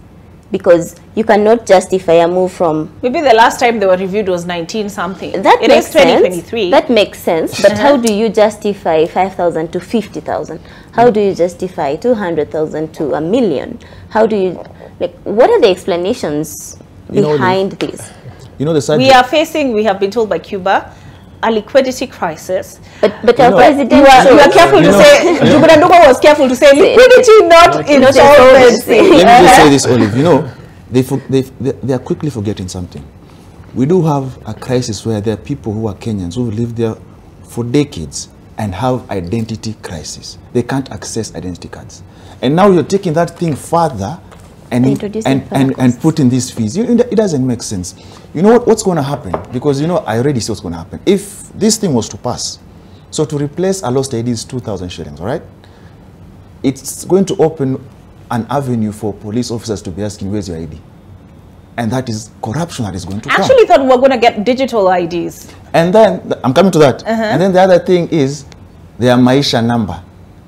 Speaker 2: Because you cannot justify a move from...
Speaker 1: Maybe the last time they were reviewed was 19 something.
Speaker 2: That
Speaker 1: it
Speaker 2: makes
Speaker 1: is 2023.
Speaker 2: Sense. That makes sense. But how do you justify 5,000 to 50,000? How do you justify 200,000 to 1 million? How do you... Like, what are the explanations behind this?
Speaker 6: You know, the
Speaker 1: we are facing, we have been told by Cuba, a liquidity crisis.
Speaker 2: But our president...
Speaker 1: You are careful to say... Jubuna Ndugwa was careful to say liquidity, not insolvency.
Speaker 6: Let me just say this, Olive. You know, they are quickly forgetting something. We do have a crisis where there are people who are Kenyans who live there for decades and have identity crisis. They can't access identity cards. And now you're taking that thing further and put in these fees. It doesn't make sense. You know what's going to happen? Because, I already see what's going to happen. If this thing was to pass, so to replace a lost ID is 2,000 shillings, all right? It's going to open an avenue for police officers to be asking, where's your ID? And that is corruption that is going to come.
Speaker 1: I actually thought we were going to get digital IDs.
Speaker 6: And then, I'm coming to that. And then the other thing is their Maisha number.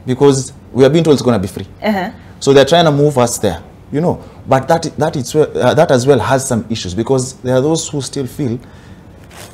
Speaker 6: Because we are being told it's going to be free. So they're trying to move us there, But that as well has some issues, because there are those who still feel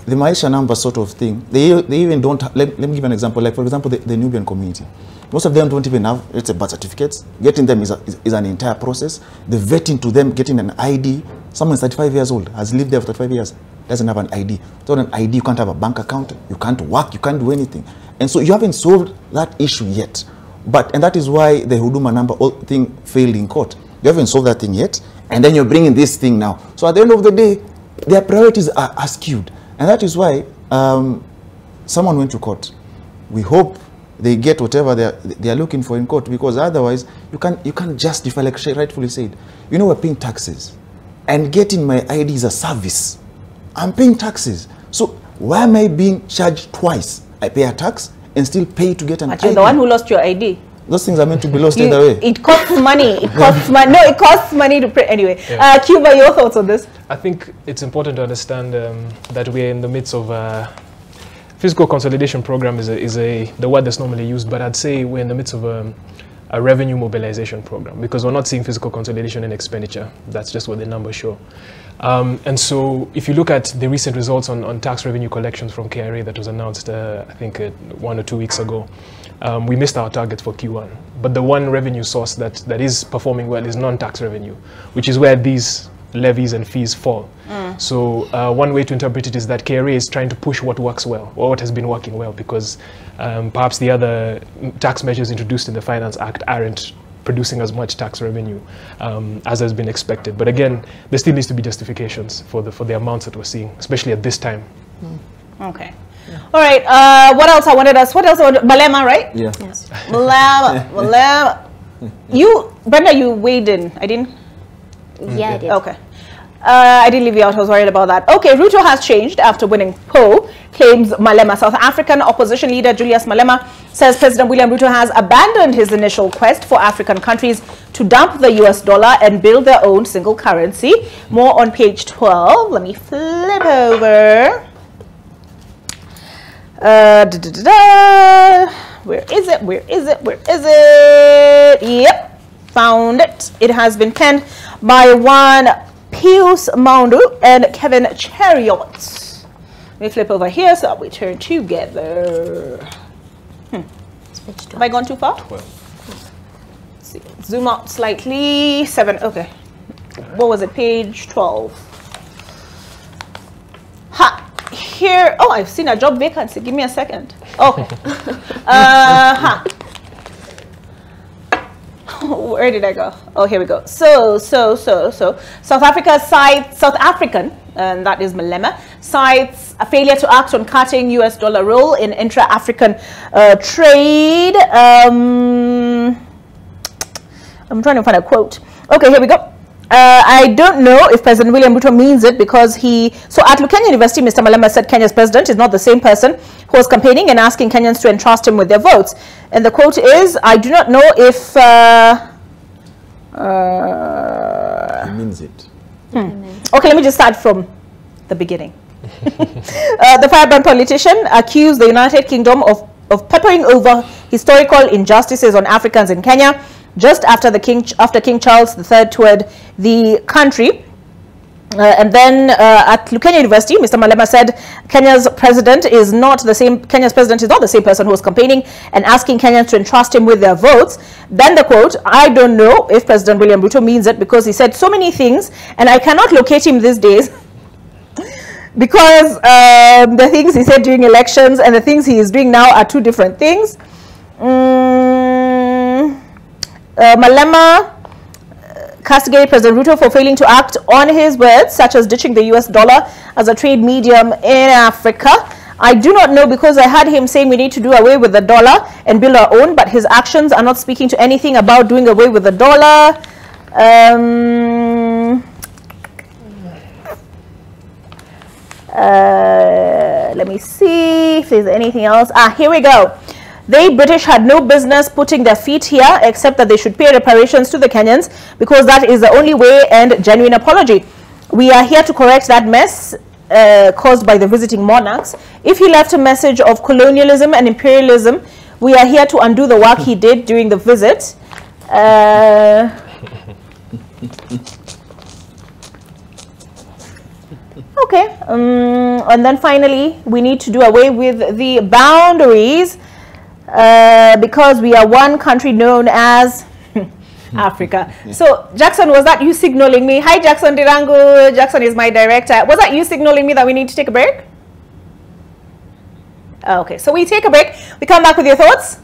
Speaker 6: the Maisha number sort of thing. They even don't, let me give an example. Like, for example, the Nubian community. Most of them don't even have, let's say, birth certificates. Getting them is an entire process. The vetting to them, getting an ID. Someone is 35 years old, has lived there for 35 years, doesn't have an ID. Without an ID, you can't have a bank account, you can't work, you can't do anything. And so you haven't solved that issue yet. And that is why the Huduma number thing failed in court. You haven't solved that thing yet, and then you're bringing this thing now. So at the end of the day, their priorities are skewed. And that is why someone went to court. We hope they get whatever they are looking for in court, because otherwise you can't justify, like she rightfully said. We're paying taxes, and getting my ID is a service. I'm paying taxes. So why am I being charged twice? I pay a tax and still pay to get an ID.
Speaker 1: But you're the one who lost your ID.
Speaker 6: Those things are meant to be lost either way.
Speaker 1: It costs money. It costs money. No, it costs money to print. Anyway, Cuba, your thoughts on this?
Speaker 21: I think it's important to understand that we're in the midst of fiscal consolidation program is the word that's normally used, but I'd say we're in the midst of a revenue mobilization program, because we're not seeing fiscal consolidation in expenditure. That's just what the numbers show. And so if you look at the recent results on tax revenue collections from KRA that was announced, I think 1 or 2 weeks ago, we missed our target for Q1. But the one revenue source that is performing well is non-tax revenue, which is where these levies and fees fall. So one way to interpret it is that KRA is trying to push what works well, or what has been working well, because perhaps the other tax measures introduced in the Finance Act aren't producing as much tax revenue as has been expected. But again, there still needs to be justifications for the amounts that we're seeing, especially at this time.
Speaker 1: Okay. All right. What else I wanted us? What else? Malema, right?
Speaker 6: Yeah.
Speaker 1: Yes. Malema. Brenda, you weighed in. I didn't.
Speaker 2: Yeah, I did.
Speaker 1: Okay. I didn't leave you out. I was worried about that. Okay, Ruto has changed after winning poll, claims Malema. South African opposition leader Julius Malema says President William Ruto has abandoned his initial quest for African countries to dump the US dollar and build their own single currency. More on page 12. Let me flip over. Where is it? Where is it? Where is it? Yep, found it. It has been penned by one Pius Maundu and Kevin Chariot. Let me flip over here so we turn together. Have I gone too far?
Speaker 21: 12.
Speaker 1: Let's see. Zoom out slightly. 7. Okay. What was it? Page 12. Ha! Here. Oh, I've seen a job vacancy. Give me a second. Okay. Where did I go? Oh, here we go. So South African, and that is Malema, cites a failure to act on cutting US dollar role in intra-African trade. I'm trying to find a quote. Okay, here we go. I don't know if President William Ruto means it, because so at Lukenya University, Mr. Malema said Kenya's president is not the same person who was campaigning and asking Kenyans to entrust him with their votes. And the quote is, I do not know if...
Speaker 6: he means it.
Speaker 1: Okay, let me just start from the beginning. The firebrand politician accused the United Kingdom of papering over historical injustices on Africans in Kenya just after King Charles III toured the country. And then at Lukenya University, Mr. Malema said Kenya's president is not the same person who was campaigning and asking Kenyans to entrust him with their votes. Then the quote, I don't know if President William Ruto means it, because he said so many things and I cannot locate him these days because the things he said during elections and the things he is doing now are two different things. Malema castigated President Ruto for failing to act on his words, such as ditching the US dollar as a trade medium in Africa. I do not know, because I heard him saying we need to do away with the dollar and build our own, but his actions are not speaking to anything about doing away with the dollar. Let me see if there's anything else. Here we go. They, British, had no business putting their feet here, except that they should pay reparations to the Kenyans, because that is the only way and genuine apology. We are here to correct that mess caused by the visiting monarchs. If he left a message of colonialism and imperialism, we are here to undo the work he did during the visit. Okay, and then finally, we need to do away with the boundaries because we are one country known as Africa. So, Jackson, was that you signaling me? Hi, Jackson Dirango. Jackson is my director. Was that you signaling me that we need to take a break? Okay, so we take a break. We come back with your thoughts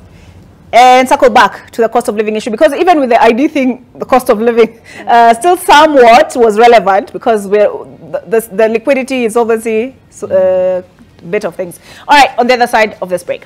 Speaker 1: and circle back to the cost of living issue, because even with the ID thing, the cost of living still somewhat was relevant, because the liquidity is obviously a bit of things. All right, on the other side of this break.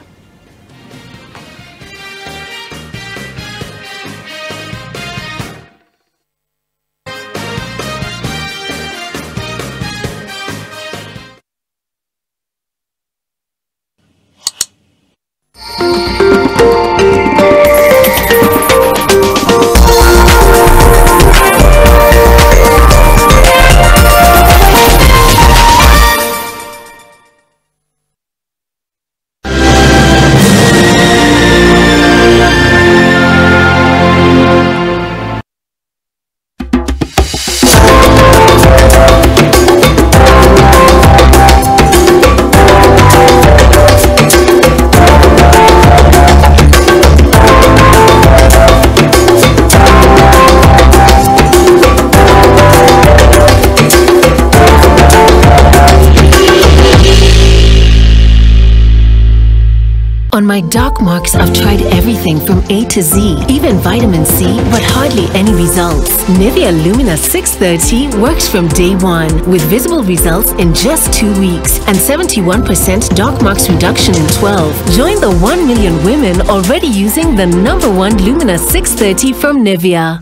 Speaker 3: On my dark marks, I've tried everything from A to Z, even vitamin C, but hardly any results. Nivea Lumina 630 works from day one, with visible results in just 2 weeks and 71% dark marks reduction in 12. Join the 1 million women already using the #1 Lumina 630 from Nivea.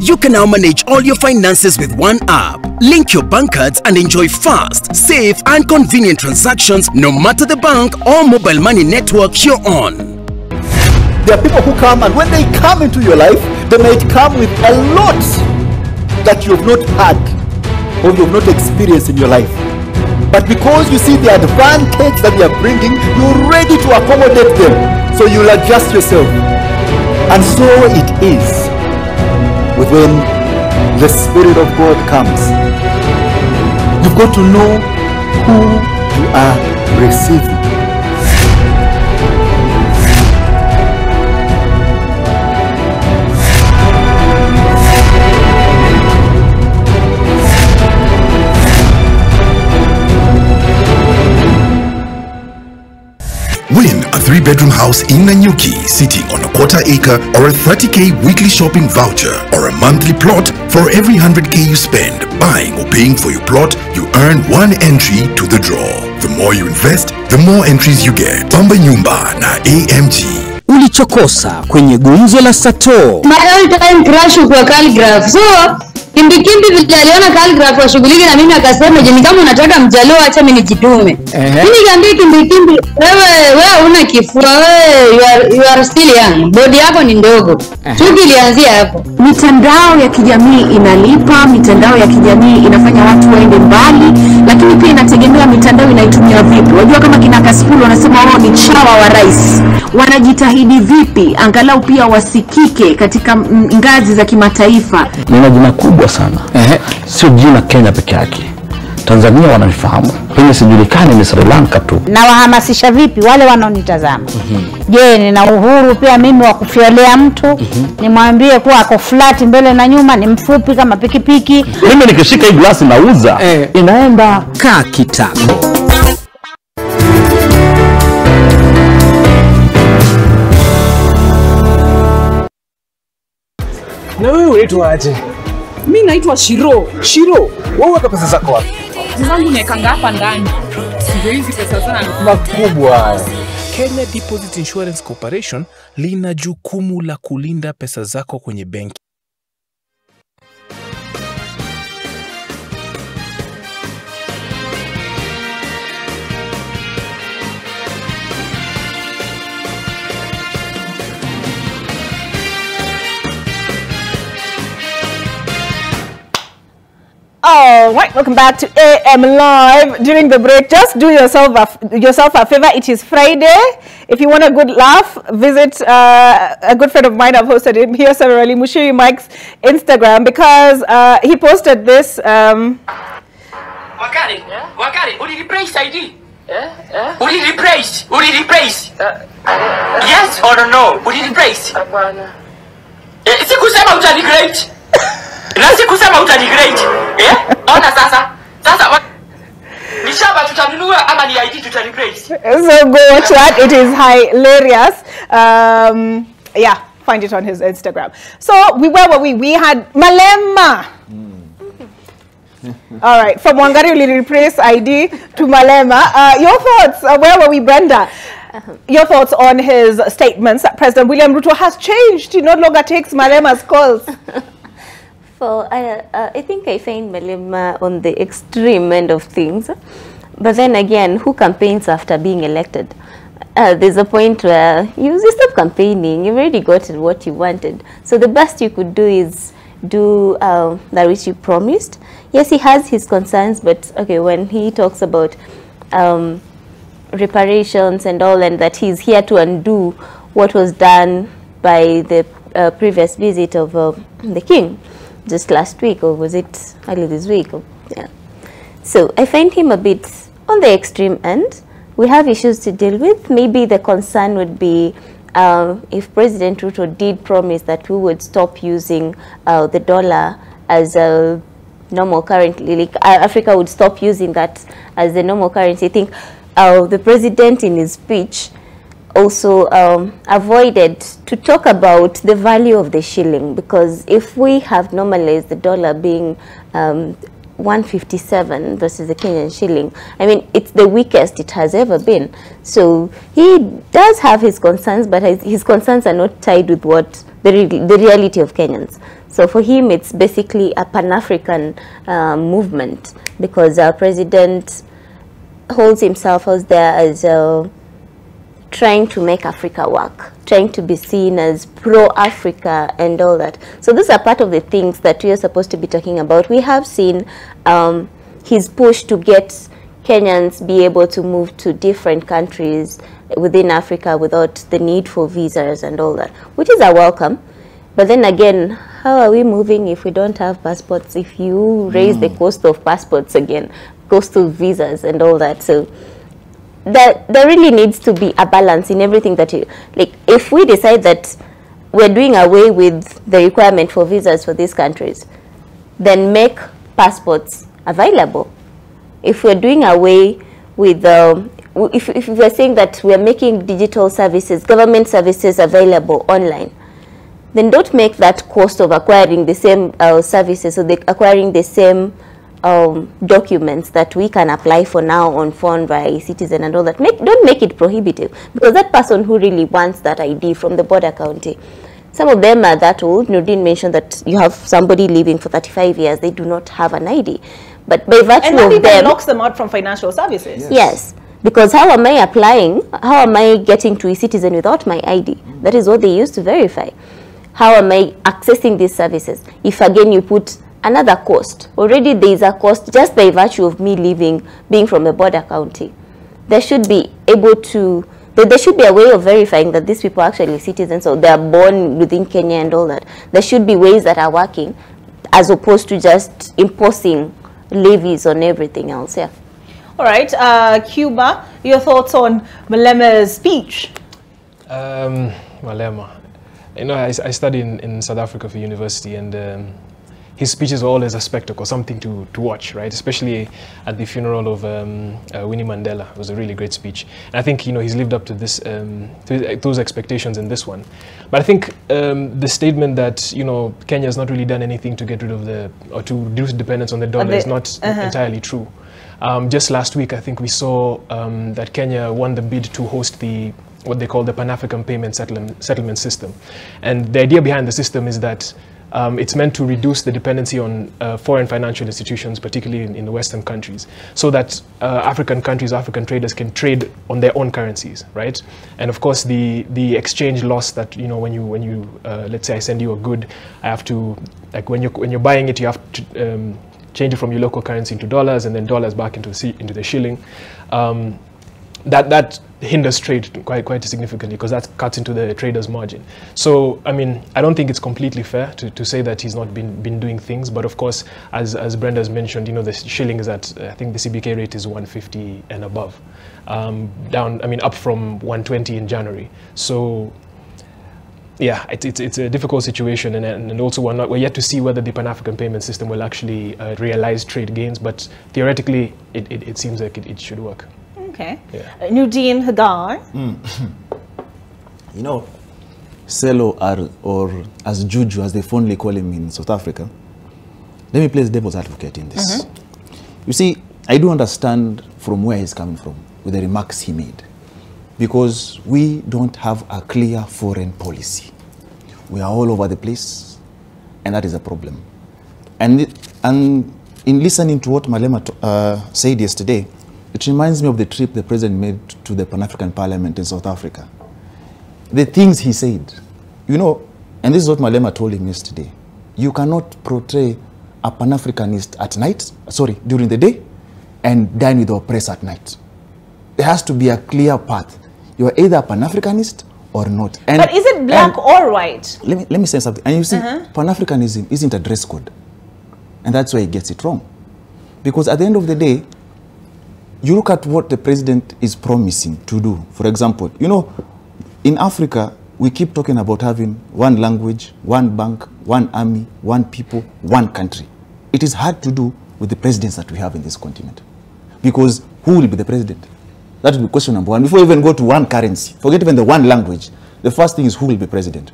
Speaker 12: You can now manage all your finances with one app. Link your bank cards and enjoy fast, safe and convenient transactions no matter the bank or mobile money network you're on.
Speaker 23: There are people who come, and when they come into your life, they might come with a lot that you have not had or you have not experienced in your life. But because you see the advantage that they are bringing, you're ready to accommodate them. So you'll adjust yourself. And so it is when the Spirit of God comes. You've got to know who you are receiving.
Speaker 7: Win a 3-bedroom house in Nanyuki sitting on a 1/4 acre or a 30K weekly shopping voucher, or a monthly plot. For every 100K you spend buying or paying for your plot, you earn 1 entry to the draw. The more you invest, the more entries you get. Pamba Nyumba na AMG.
Speaker 10: Ulichokosa kwenye gumzo la Sato.
Speaker 24: My all-time crush kwa calligraph. So kimbi vile aliona calligraph washughulike na mimi, akasema je, kama unataka mjalio acha mimi nijitume. Mimi niambie kimbi wewe una kifua, wewe you are still young. Body yako ni ndogo. Chuki ilianzia hapo.
Speaker 25: Mitandao ya kijamii inalipa, mitandao ya kijamii inafanya watu waende mbali, lakini pia inategemea mitandao inaitumia vipi. Unajua kama kina Kasipul wanasema wao ni chawa wa rais. Wanajitahidi vipi angalau pia wasikike katika ngazi za kimataifa.
Speaker 26: Nina jina kubwa sana. Sio jina Kenya peke yake. Tanzania wananifahamu. Penye sijulikani ni Sri Lanka tu.
Speaker 27: Na wahamasisha vipi wale wanaonitazama? Je, nina uhuru pia mimi wa kufiolea mtu? Nimwambie kuwa ako flat mbele na nyuma, ni mfupi kama pikipiki.
Speaker 26: Mimi nikishika hii glasi nauza. Inaenda
Speaker 10: kaa kitako.
Speaker 21: Na wewe unaitwa aje?
Speaker 15: Mimi naitwa Shiro.
Speaker 21: Shiro, wewe weka pesa zako wapi?
Speaker 15: Pesa zangu naekanga hapa ndani. Sio hizi pesa zangu
Speaker 21: makubwa.
Speaker 28: Kenya Deposit Insurance Corporation lina jukumu la kulinda pesa zako kwenye benki.
Speaker 1: All right, welcome back to AM Live. During the break, just do yourself a favor. It is Friday. If you want a good laugh, visit a good friend of mine. I've hosted him here severally, Mushiri Mike's Instagram, because he posted this.
Speaker 4: Wakari, uli replace ID? Uli replace? Yes or no? Uli replace? Sikusema utanigrade. Na sikusema utanigrade. Ona sasa. Nishaba tutanunua ama ni ID tutanigrade.
Speaker 1: So go watch that. It is hilarious. Yeah, find it on his Instagram. So where were we? We had Malema. All right, from Wangari Uli replace ID to Malema. Your thoughts? Where were we, Brenda? Your thoughts on his statements that President William Ruto has changed. He no longer takes Malema's calls.
Speaker 2: I think I find Malema on the extreme end of things. But then again, who campaigns after being elected? There's a point where you stop campaigning. You've already gotten what you wanted. So the best you could do is do that which you promised. Yes, he has his concerns, but okay, when he talks about reparations and all, and that he's here to undo what was done by the previous visit of the king just last week, or was it early this week? Yeah. So I find him a bit on the extreme end. We have issues to deal with. Maybe the concern would be if President Ruto did promise that we would stop using the dollar as a normal currency, like Africa would stop using that as the normal currency. I think the president in his speech also avoided to talk about the value of the shilling, because if we have normalized the dollar being 157 versus the Kenyan shilling, I mean, it's the weakest it has ever been. So he does have his concerns, but his concerns are not tied with what the reality of Kenyans. So for him, it's basically a Pan-African movement, because our president holds himself out there as trying to make Africa work, trying to be seen as pro-Africa and all that. So these are part of the things that we are supposed to be talking about. We have seen his push to get Kenyans be able to move to different countries within Africa without the need for visas and all that, which is a welcome. But then again, how are we moving if we don't have passports? If you raise the cost of passports again, cost of visas and all that. So there really needs to be a balance in everything that you, like, if we decide that we're doing away with the requirement for visas for these countries, then make passports available. If we're doing away with if we're saying that we're making digital services, government services available online, then don't make that cost of acquiring the same services, or acquiring the same documents that we can apply for now on phone by eCitizen and all that. Don't make it prohibitive, because that person who really wants that ID from the border county, some of them are that old. Nurdin mentioned that you have somebody living for 35 years, they do not have an ID. But by virtue of them,
Speaker 1: locks them out from financial services.
Speaker 2: Yes. Because how am I applying? How am I getting to eCitizen without my ID? That is what they use to verify. How am I accessing these services? If again you put another cost, already there is a cost just by virtue of me being from a border county. There should be there should be a way of verifying that these people are actually citizens, or they are born within Kenya and all that. There should be ways that are working, as opposed to just imposing levies on everything else. Yeah.
Speaker 1: All right, Cuba, your thoughts on Malema's speech?
Speaker 21: Malema, you know, I studied in South Africa for university, and his speeches were always a spectacle, something to watch, right? Especially at the funeral of Winnie Mandela. It was a really great speech. And I think, you know, he's lived up to this, to those expectations in this one. But I think the statement that, you know, Kenya has not really done anything to get rid of or to reduce dependence on the dollar is not entirely true. Just last week, I think we saw that Kenya won the bid to host what they call the Pan-African Payment Settlement System. And the idea behind the system is that it's meant to reduce the dependency on foreign financial institutions, particularly in the Western countries, so that African countries, African traders can trade on their own currencies, right? And of course, the exchange loss that, you know, when you let's say I send you a good, I have to, like when you're buying it, you have to change it from your local currency into dollars and then dollars back into the shilling. That hinders trade quite significantly because that cuts into the trader's margin. So, I mean, I don't think it's completely fair to say that he's not been doing things. But of course, as Brenda has mentioned, you know, the shilling is at, I think the CBK rate is 150 and above, up from 120 in January. So, yeah, it's a difficult situation, and also we're yet to see whether the Pan-African payment system will actually realize trade gains. But theoretically, it seems like it should work.
Speaker 1: Okay. Yeah. Nudeen Hagar.
Speaker 6: You know, Selo or as Juju, as they fondly call him in South Africa, let me play the devil's advocate in this. You see, I do understand from where he's coming from with the remarks he made, because we don't have a clear foreign policy. We are all over the place, and that is a problem. And in listening to what Malema said yesterday, it reminds me of the trip the president made to the Pan-African Parliament in South Africa. The things he said, you know, and this is what Malema told him yesterday. You cannot portray a Pan-Africanist at night, during the day, and dine with the oppressed at night. There has to be a clear path. You are either a Pan-Africanist or not. And,
Speaker 1: but is it black or white?
Speaker 6: Let me say something. And you see, Pan-Africanism isn't a dress code. And that's why he gets it wrong. Because at the end of the day, you look at what the president is promising to do. For example, you know, in Africa, we keep talking about having one language, one bank, one army, one people, one country. It is hard to do with the presidents that we have in this continent. Because who will be the president? That will be question number one. Before we even go to one currency, forget even the one language, the first thing is who will be president.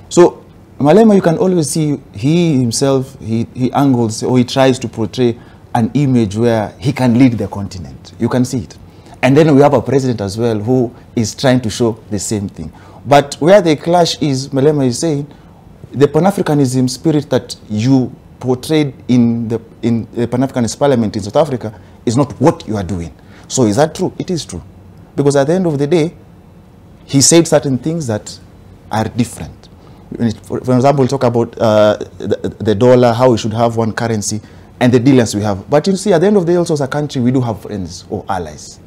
Speaker 6: So, Malema, you can always see he himself, he angles or he tries to portray an image where he can lead the continent. You can see it. And then we have a president as well who is trying to show the same thing. But where the clash is, Malema is saying, the Pan-Africanism spirit that you portrayed in the Pan-Africanist Parliament in South Africa is not what you are doing. So is that true? It is true. Because at the end of the day, he said certain things that are different. For example, we'll talk about the dollar, how we should have one currency, and the dealings we have. But you see, at the end of the day, also as a country, we do have friends or allies.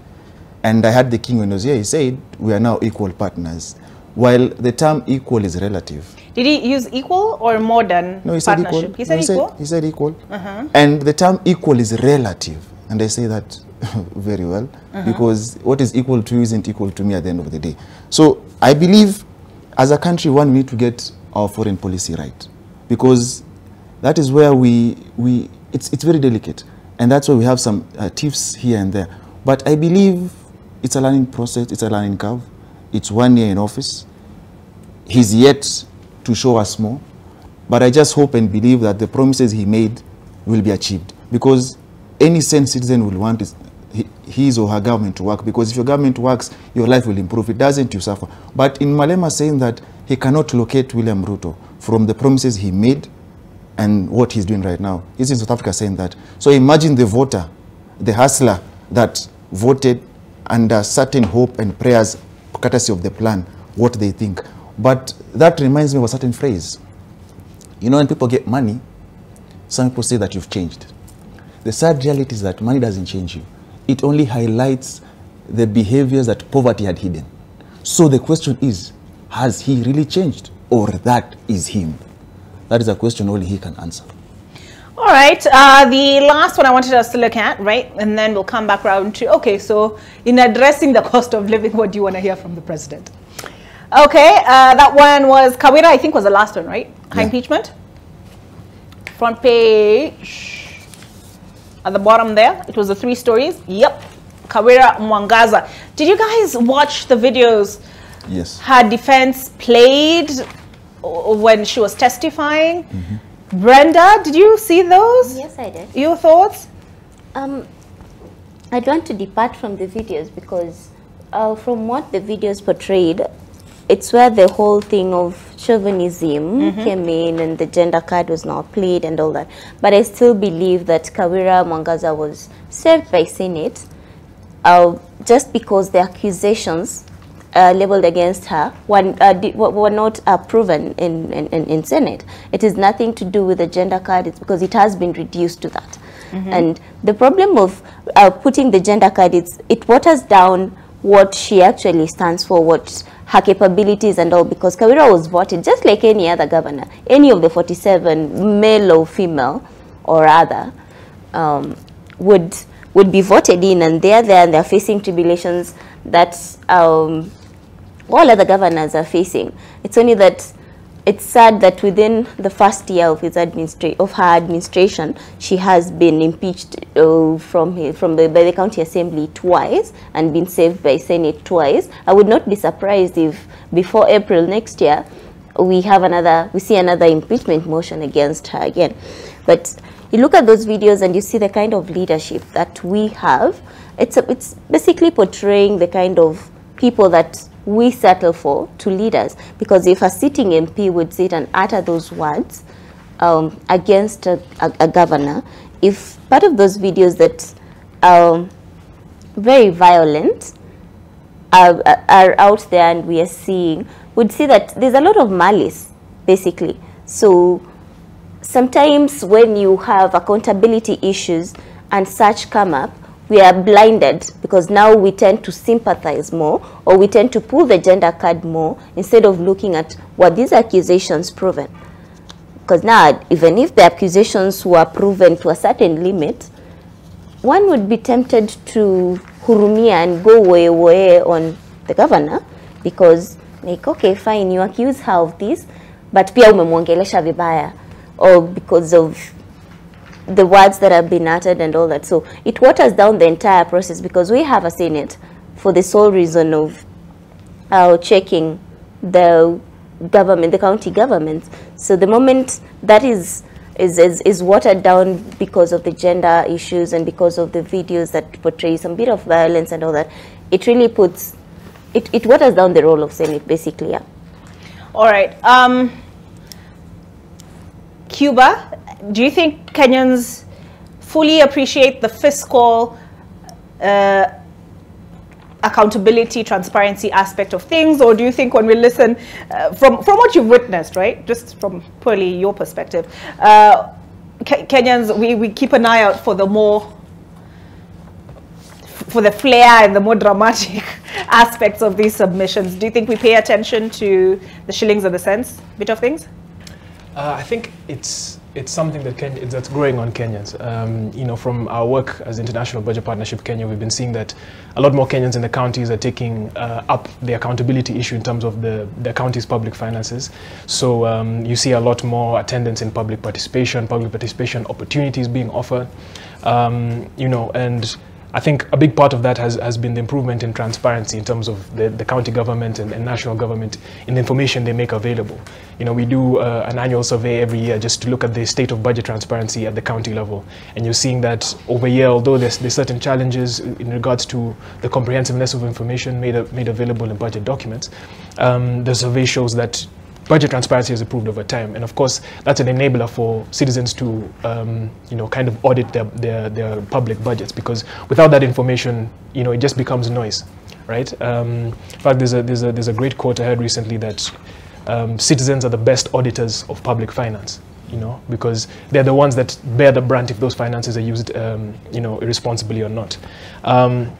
Speaker 6: And I heard the king when he was here, he said, we are now equal partners. While the term equal is relative.
Speaker 1: Did he use equal or more than
Speaker 6: no, he said
Speaker 1: partnership?
Speaker 6: Equal.
Speaker 1: He said equal?
Speaker 6: He said equal. And the term equal is relative. And I say that very well. Because what is equal to you isn't equal to me at the end of the day. So I believe as a country, we need to get our foreign policy right. Because that is where it's very delicate. And that's why we have some tiffs here and there. But I believe it's a learning process, it's a learning curve. It's 1 year in office. He's yet to show us more. But I just hope and believe that the promises he made will be achieved. Because any sane citizen will want his or her government to work. Because if your government works, your life will improve. It doesn't, you suffer. But in Malema saying that he cannot locate William Ruto from the promises he made and what he's doing right now. He's in South Africa saying that. So imagine the voter, the hustler that voted under certain hope and prayers, courtesy of the plan, what they think. But that reminds me of a certain phrase. You know, when people get money, some people say that you've changed. The sad reality is that money doesn't change you. It only highlights the behaviors that poverty had hidden. So the question is, has he really changed? Or that is him? That is a question only he can answer.
Speaker 1: All right, the last one I wanted us to look at, right? And then we'll come back around to, okay, so in addressing the cost of living, what do you want to hear from the president? Okay, that one was Kawira, I think was the last one, right? High impeachment. Front page. At the bottom there, it was the 3 stories. Yep, Kawira Mwangaza. Did you guys watch the videos?
Speaker 6: Yes.
Speaker 1: Her defense played when she was testifying? Brenda, did you see those?
Speaker 2: Yes, I did.
Speaker 1: Your thoughts?
Speaker 2: I'd want to depart from the videos because from what the videos portrayed, it's where the whole thing of chauvinism came in and the gender card was not played and all that. But I still believe that Kawira Mwangaza was served by Senate just because the accusations leveled against her were not proven in Senate. It is nothing to do with the gender card. It's because it has been reduced to that. And the problem of putting the gender card, it waters down what she actually stands for, what her capabilities and all, because Kawira was voted just like any other governor, any of the 47, male or female or other, would be voted in, and they're there and they're facing tribulations that all other governors are facing. It's only that it's sad that within the first year of her administration, she has been impeached by the county assembly twice and been saved by Senate twice. I would not be surprised if before April next year we see another impeachment motion against her again. But you look at those videos and you see the kind of leadership that we have. It's basically portraying the kind of people that we settle for to lead us, because if a sitting MP would sit and utter those words against a governor, if part of those videos that are very violent are out there and we are seeing, would see that there's a lot of malice, basically. So sometimes when you have accountability issues and such come up, we are blinded, because now we tend to sympathize more, or we tend to pull the gender card more instead of looking at what these accusations proven. Because now, even if the accusations were proven to a certain limit, one would be tempted to hurumia and go way on the governor, because like, okay, fine, you accuse her of this, but pia umemwongelesha vibaya, or because of the words that have been uttered and all that. So it waters down the entire process, because we have a Senate for the sole reason of checking the government, the county governments. So the moment that is watered down because of the gender issues and because of the videos that portray some bit of violence and all that, it really puts, it waters down the role of Senate, basically, yeah.
Speaker 1: All right. Cuba, do you think Kenyans fully appreciate the fiscal accountability, transparency aspect of things, or do you think when we listen, from what you've witnessed, right, just from purely your perspective, Kenyans, we keep an eye out for the flair and the more dramatic aspects of these submissions? Do you think we pay attention to the shillings and the cents bit of things?
Speaker 21: I think it's something that's growing on Kenyans. You know, from our work as International Budget Partnership Kenya, we've been seeing that a lot more Kenyans in the counties are taking up the accountability issue in terms of the county's public finances. So you see a lot more attendance in public participation opportunities being offered. You know, and I think a big part of that has been the improvement in transparency in terms of the county government and national government in the information they make available. You know, we do an annual survey every year just to look at the state of budget transparency at the county level. And you're seeing that over a year, although there's certain challenges in regards to the comprehensiveness of information made available in budget documents, the survey shows that budget transparency has improved over time, and of course that's an enabler for citizens to you know, kind of audit their public budgets, because without that information, you know, it just becomes noise, right? In fact, there's a great quote I heard recently that citizens are the best auditors of public finance, you know, because they're the ones that bear the brunt if those finances are used you know, irresponsibly or not. And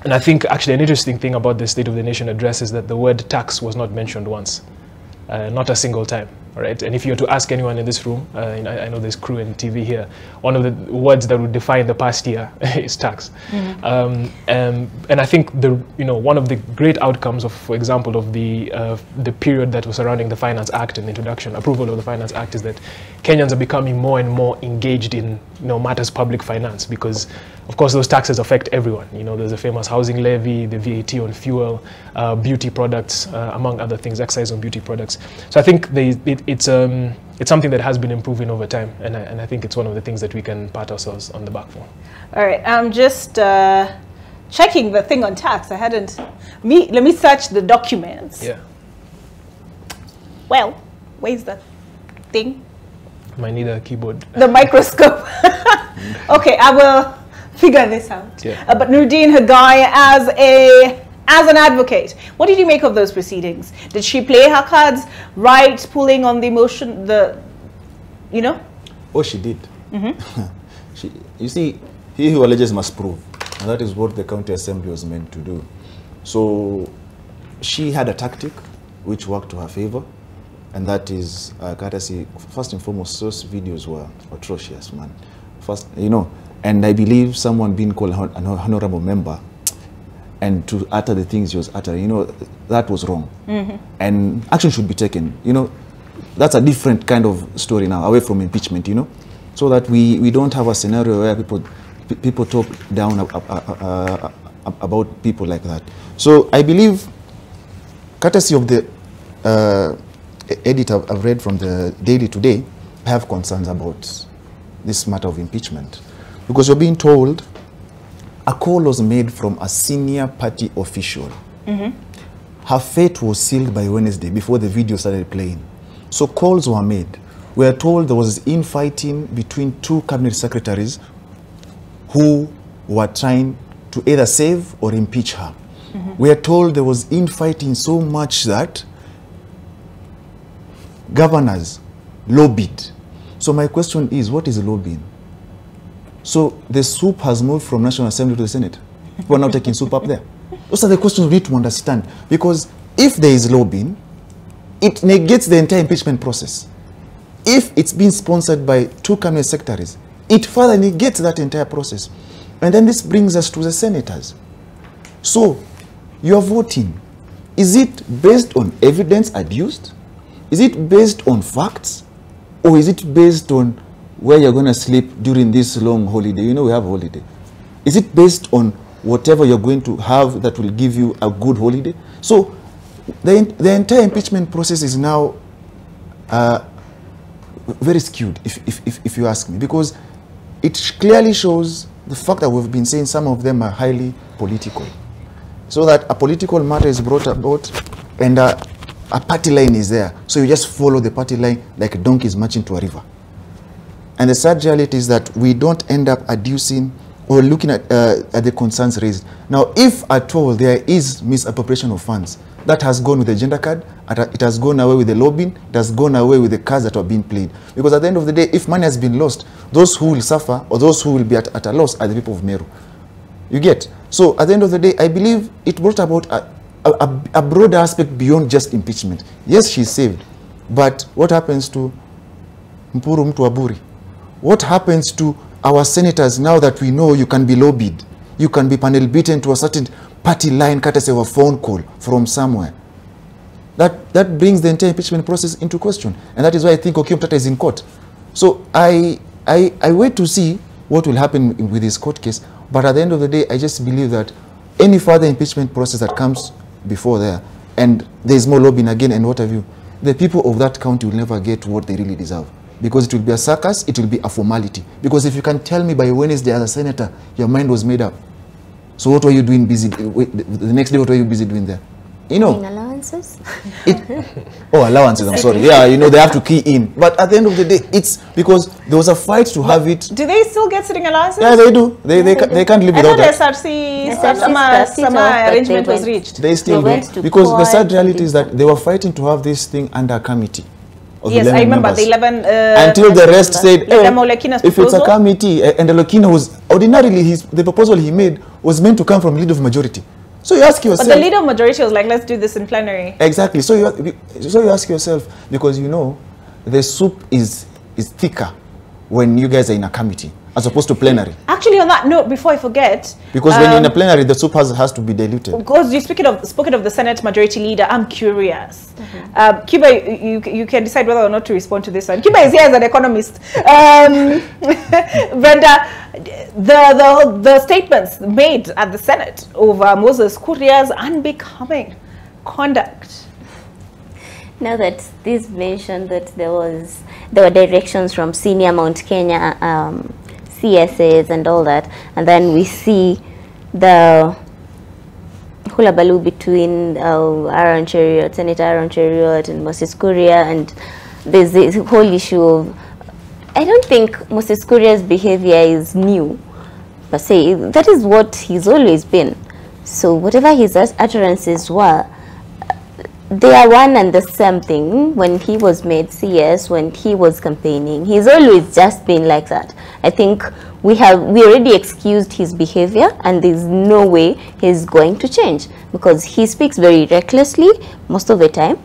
Speaker 21: I think actually an interesting thing about the State of the Nation address is that the word tax was not mentioned once. Not a single time, all right? And if you were to ask anyone in this room, I know there's crew and TV here, one of the words that would define the past year is tax. And I think one of the great outcomes of, for example, of the period that was surrounding the Finance Act and approval of the Finance Act is that Kenyans are becoming more and more engaged in matters public finance, because of course those taxes affect everyone. You know, there's a famous housing levy, the VAT on fuel, beauty products, among other things, excise on beauty products. So I think it's something that has been improving over time, and I think it's one of the things that we can pat ourselves on the back for.
Speaker 1: All right, I'm just checking the thing on tax. Let me search the documents.
Speaker 21: Yeah.
Speaker 1: Well, where's the thing?
Speaker 21: Might need a keyboard.
Speaker 1: The microscope. Okay, I will figure this out.
Speaker 21: Yeah.
Speaker 1: But Noordine Hagai, as an advocate, what did you make of those proceedings? Did she play her cards right, pulling on the emotion, you know?
Speaker 6: Oh, she did. You see, he who alleges must prove. And that is what the county assembly was meant to do. So she had a tactic which worked to her favor. And that is, courtesy, first and foremost, those videos were atrocious, man. First, and I believe someone being called an honorable member and to utter the things he was uttering, that was wrong. And action should be taken. That's a different kind of story now, away from impeachment, so that we don't have a scenario where people talk down about people like that. So I believe, courtesy of the edit I've read from the Daily today, I have concerns about this matter of impeachment. Because you're being told a call was made from a senior party official. Her fate was sealed by Wednesday before the video started playing. So calls were made. We are told there was infighting between two cabinet secretaries who were trying to either save or impeach her. We are told there was infighting so much that governors lobbied. So my question is, what is lobbying? So the soup has moved from National Assembly to the Senate. People are now taking soup up there. Those are the questions we need to understand. Because if there is lobbying, it negates the entire impeachment process. If it's being sponsored by two cabinet secretaries, it further negates that entire process. And then this brings us to the senators. So, your voting, is it based on evidence adduced? Is it based on facts? Or is it based on where you're going to sleep during this long holiday? We have a holiday. Is it based on whatever you're going to have that will give you a good holiday? So, the entire impeachment process is now very skewed, if you ask me, because it clearly shows the fact that we've been saying some of them are highly political. So that a political matter is brought about and a party line is there. So you just follow the party line like donkeys marching to a river. And the sad reality is that we don't end up adducing or looking at the concerns raised. Now, if at all there is misappropriation of funds, that has gone with the gender card, it has gone away with the lobbying, it has gone away with the cards that are being played. Because at the end of the day, if money has been lost, those who will suffer or those who will be at a loss are the people of Meru. You get? So at the end of the day, I believe it brought about a broader aspect beyond just impeachment. Yes, she's saved. But what happens to Mpuru Mtu Aburi? What happens to our senators now that we know you can be lobbied? You can be panel beaten to a certain party line courtesy of a phone call from somewhere. That brings the entire impeachment process into question. And that is why I think Okiya Mtata is in court. So I wait to see what will happen with this court case. But at the end of the day, I just believe that any further impeachment process that comes before there, and there is more lobbying again and what have you, the people of that county will never get what they really deserve. Because it will be a circus, it will be a formality. Because if you can tell me by Wednesday as a senator, your mind was made up. So what were you doing busy, the next day what were you busy doing there?
Speaker 2: Allowances?
Speaker 6: Allowances, I'm sorry. Yeah, they have to key in. But at the end of the day, it's because there was a fight to have it.
Speaker 1: Do they still get sitting allowances?
Speaker 6: Yeah, they do. They can't live without that.
Speaker 1: SRC arrangement was reached.
Speaker 6: They still do. Because the sad reality is that they were fighting to have this thing under a committee.
Speaker 1: Yes, I remember members. The 11...
Speaker 6: until the rest said, if it's a committee, and Olekina was, ordinarily, the proposal he made was meant to come from leader of majority. So you ask yourself...
Speaker 1: But the leader of majority was like, let's do this in plenary.
Speaker 6: Exactly. So you ask yourself, because the soup is thicker when you guys are in a committee, as opposed to plenary.
Speaker 1: Actually, on that note, before I forget...
Speaker 6: Because when you're in a plenary, the soup has to be diluted.
Speaker 1: Because you spoken of the Senate Majority Leader, I'm curious. Cuba, you can decide whether or not to respond to this one. Cuba is here as an economist. Brenda, the statements made at the Senate over Moses Kuria's unbecoming conduct.
Speaker 2: Now that this mentioned that there were directions from senior Mount Kenya CSAs and all that, and then we see the hula baloo between Aaron Cheriot, Senator Aaron Cheriot and Moses Kuria, and there's this whole issue of, I don't think Moses Kuria's behavior is new per se. That is what he's always been. So whatever his utterances were, they are one and the same thing. When he was made CS, when he was campaigning, he's always just been like that. I think we already excused his behavior, and there's no way he's going to change because he speaks very recklessly most of the time.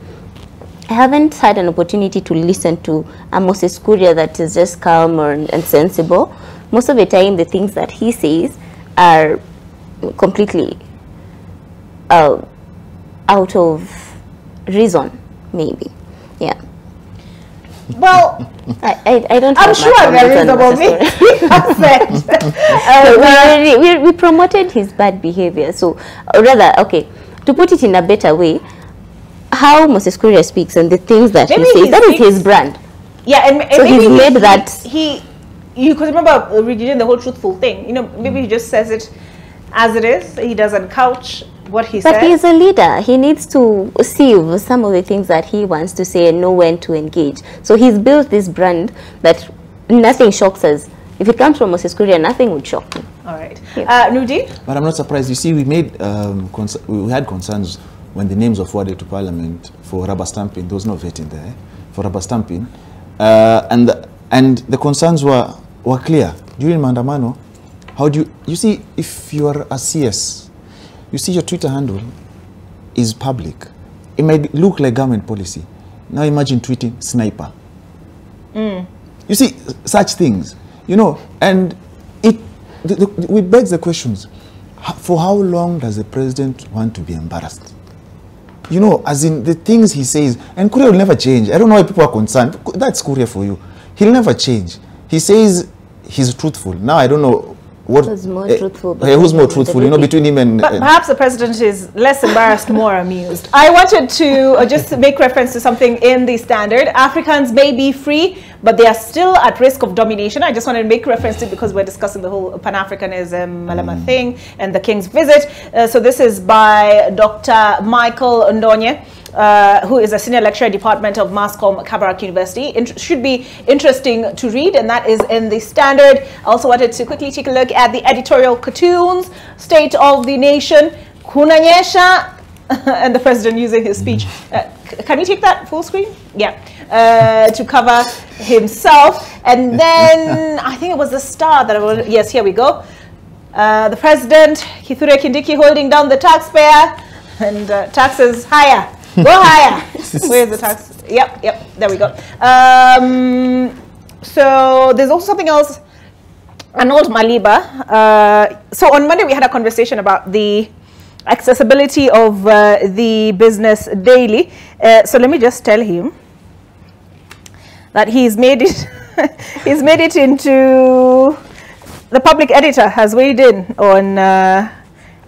Speaker 2: I haven't had an opportunity to listen to a Moses Kuria that is just calm and sensible. Most of the time, the things that he says are completely out of reason, maybe. Yeah.
Speaker 1: Well,
Speaker 2: I don't.
Speaker 1: I'm sure there is about me.
Speaker 2: We promoted his bad behavior. So, rather, okay, to put it in a better way, how Moses Kuria speaks and the things that he says, that is his brand.
Speaker 1: Yeah, and
Speaker 2: so
Speaker 1: maybe
Speaker 2: he's made that.
Speaker 1: You could remember reading the whole truthful thing. You know, maybe he just says it as it is. He doesn't couch what he says.
Speaker 2: But he's a leader. He needs to sieve some of the things that he wants to say and know when to engage. So he's built this brand that nothing shocks us. If it comes from Moses Kuria, nothing would shock me.
Speaker 1: All right. Nudi?
Speaker 6: But I'm not surprised. You see, we made we had concerns when the names of were to Parliament for rubber stamping. There was no vetting there for rubber stamping. And the concerns were clear. During Maandamano, how do you see, if you are a CS, you see your Twitter handle is public. It might look like government policy. Now imagine tweeting sniper. You see, such things, you know, and we beg the questions. For how long does the president want to be embarrassed? You know, as in the things he says, and Kuria will never change. I don't know why people are concerned. That's Kuria for you. He'll never change. He says he's truthful. Now I don't know what.
Speaker 2: Who's more truthful?
Speaker 6: Who's more truthful? You know, between him and.
Speaker 1: But perhaps the president is less embarrassed, more amused. I wanted to just make reference to something in the Standard. Africans may be free, but they are still at risk of domination. I just wanted to make reference to it because we're discussing the whole Pan-Africanism Malema thing and the King's visit. So this is by Dr. Michael Ndonye, who is a senior lecturer at Department of Masscom, Kabarak University. Should be interesting to read, and that is in the Standard. I also wanted to quickly take a look at the editorial cartoons, State of the Nation, Kunanyesha, and the president using his speech. Can we take that full screen? Yeah. To cover himself. And then I think it was the Star that I was, yes, here we go. The president, Kithure Kindiki, holding down the taxpayer, and taxes higher. Go higher. Where's the tax? Yep, there we go. So there's also something else, Arnold Maliba. So on Monday we had a conversation about the accessibility of the Business Daily. So let me just tell him that he's made it he's made it into the public editor has weighed in on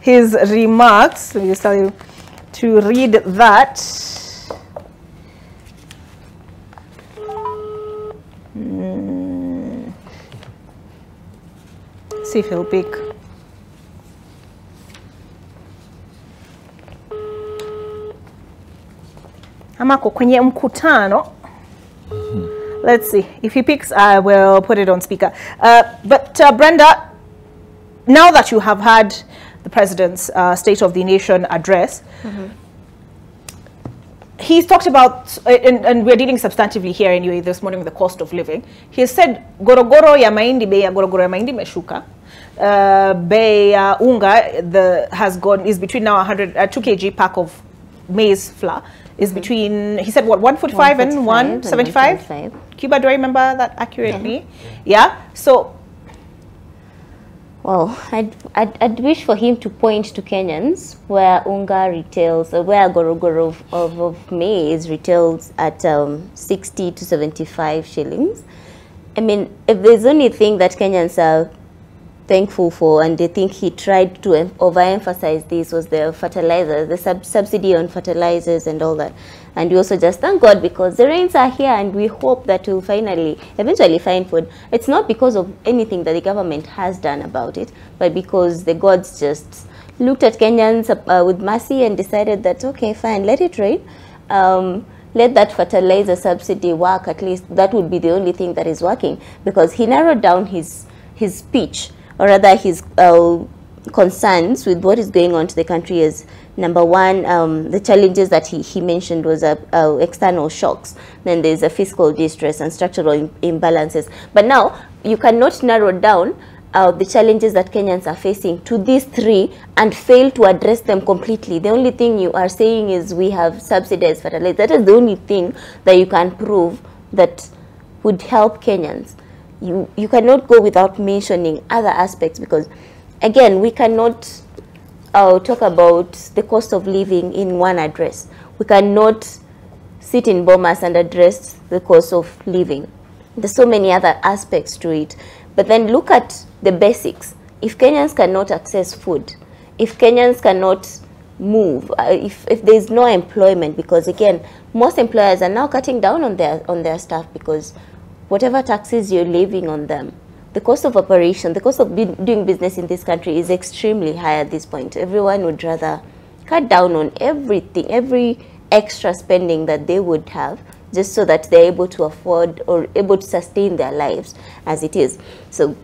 Speaker 1: his remarks. Let me just tell you to read that. See if he'll pick. Amako kwenye mkutano. Let's see. If he picks, I will put it on speaker. But Brenda, now that you have had the President's State of the Nation address, he's talked about, and we're dealing substantively here anyway this morning, with the cost of living. He has said, gorogoro ya mahindi, bei ya gorogoro ya mahindi meshuka. Bei ya unga has gone, is between now 2 kg pack of maize flour. Is between, he said, what, 145 and 175? Cuba, do I remember that accurately? Yeah. So,
Speaker 2: well, I'd wish for him to point to Kenyans where unga retails, where gorogoro of maize retails at 60 to 75 shillings. I mean, if there's anything that Kenyans are thankful for, and they think he tried to overemphasize this, was the fertilizers, the subsidy on fertilizers and all that. And we also just thank God because the rains are here, and we hope that we'll eventually find food. It's not because of anything that the government has done about it, but because the gods just looked at Kenyans with mercy and decided that, okay, fine, let it rain. Let that fertilizer subsidy work. At least that would be the only thing that is working, because he narrowed down his speech, or rather his concerns with what is going on to the country is, number one, the challenges that he mentioned was external shocks. Then there's a fiscal distress and structural imbalances. But now you cannot narrow down the challenges that Kenyans are facing to these three and fail to address them completely. The only thing you are saying is we have subsidized fertilizer. That is the only thing that you can prove that would help Kenyans. You cannot go without mentioning other aspects, because again, we cannot talk about the cost of living in one address. We cannot sit in Bomas and address the cost of living. There's so many other aspects to it. But then look at the basics. If Kenyans cannot access food, if Kenyans cannot move, if there's no employment, because again, most employers are now cutting down on their staff, because whatever taxes you're levying on them, the cost of operation, the cost of doing business in this country is extremely high at this point. Everyone would rather cut down on everything, every extra spending that they would have, just so that they're able to afford or able to sustain their lives as it is. So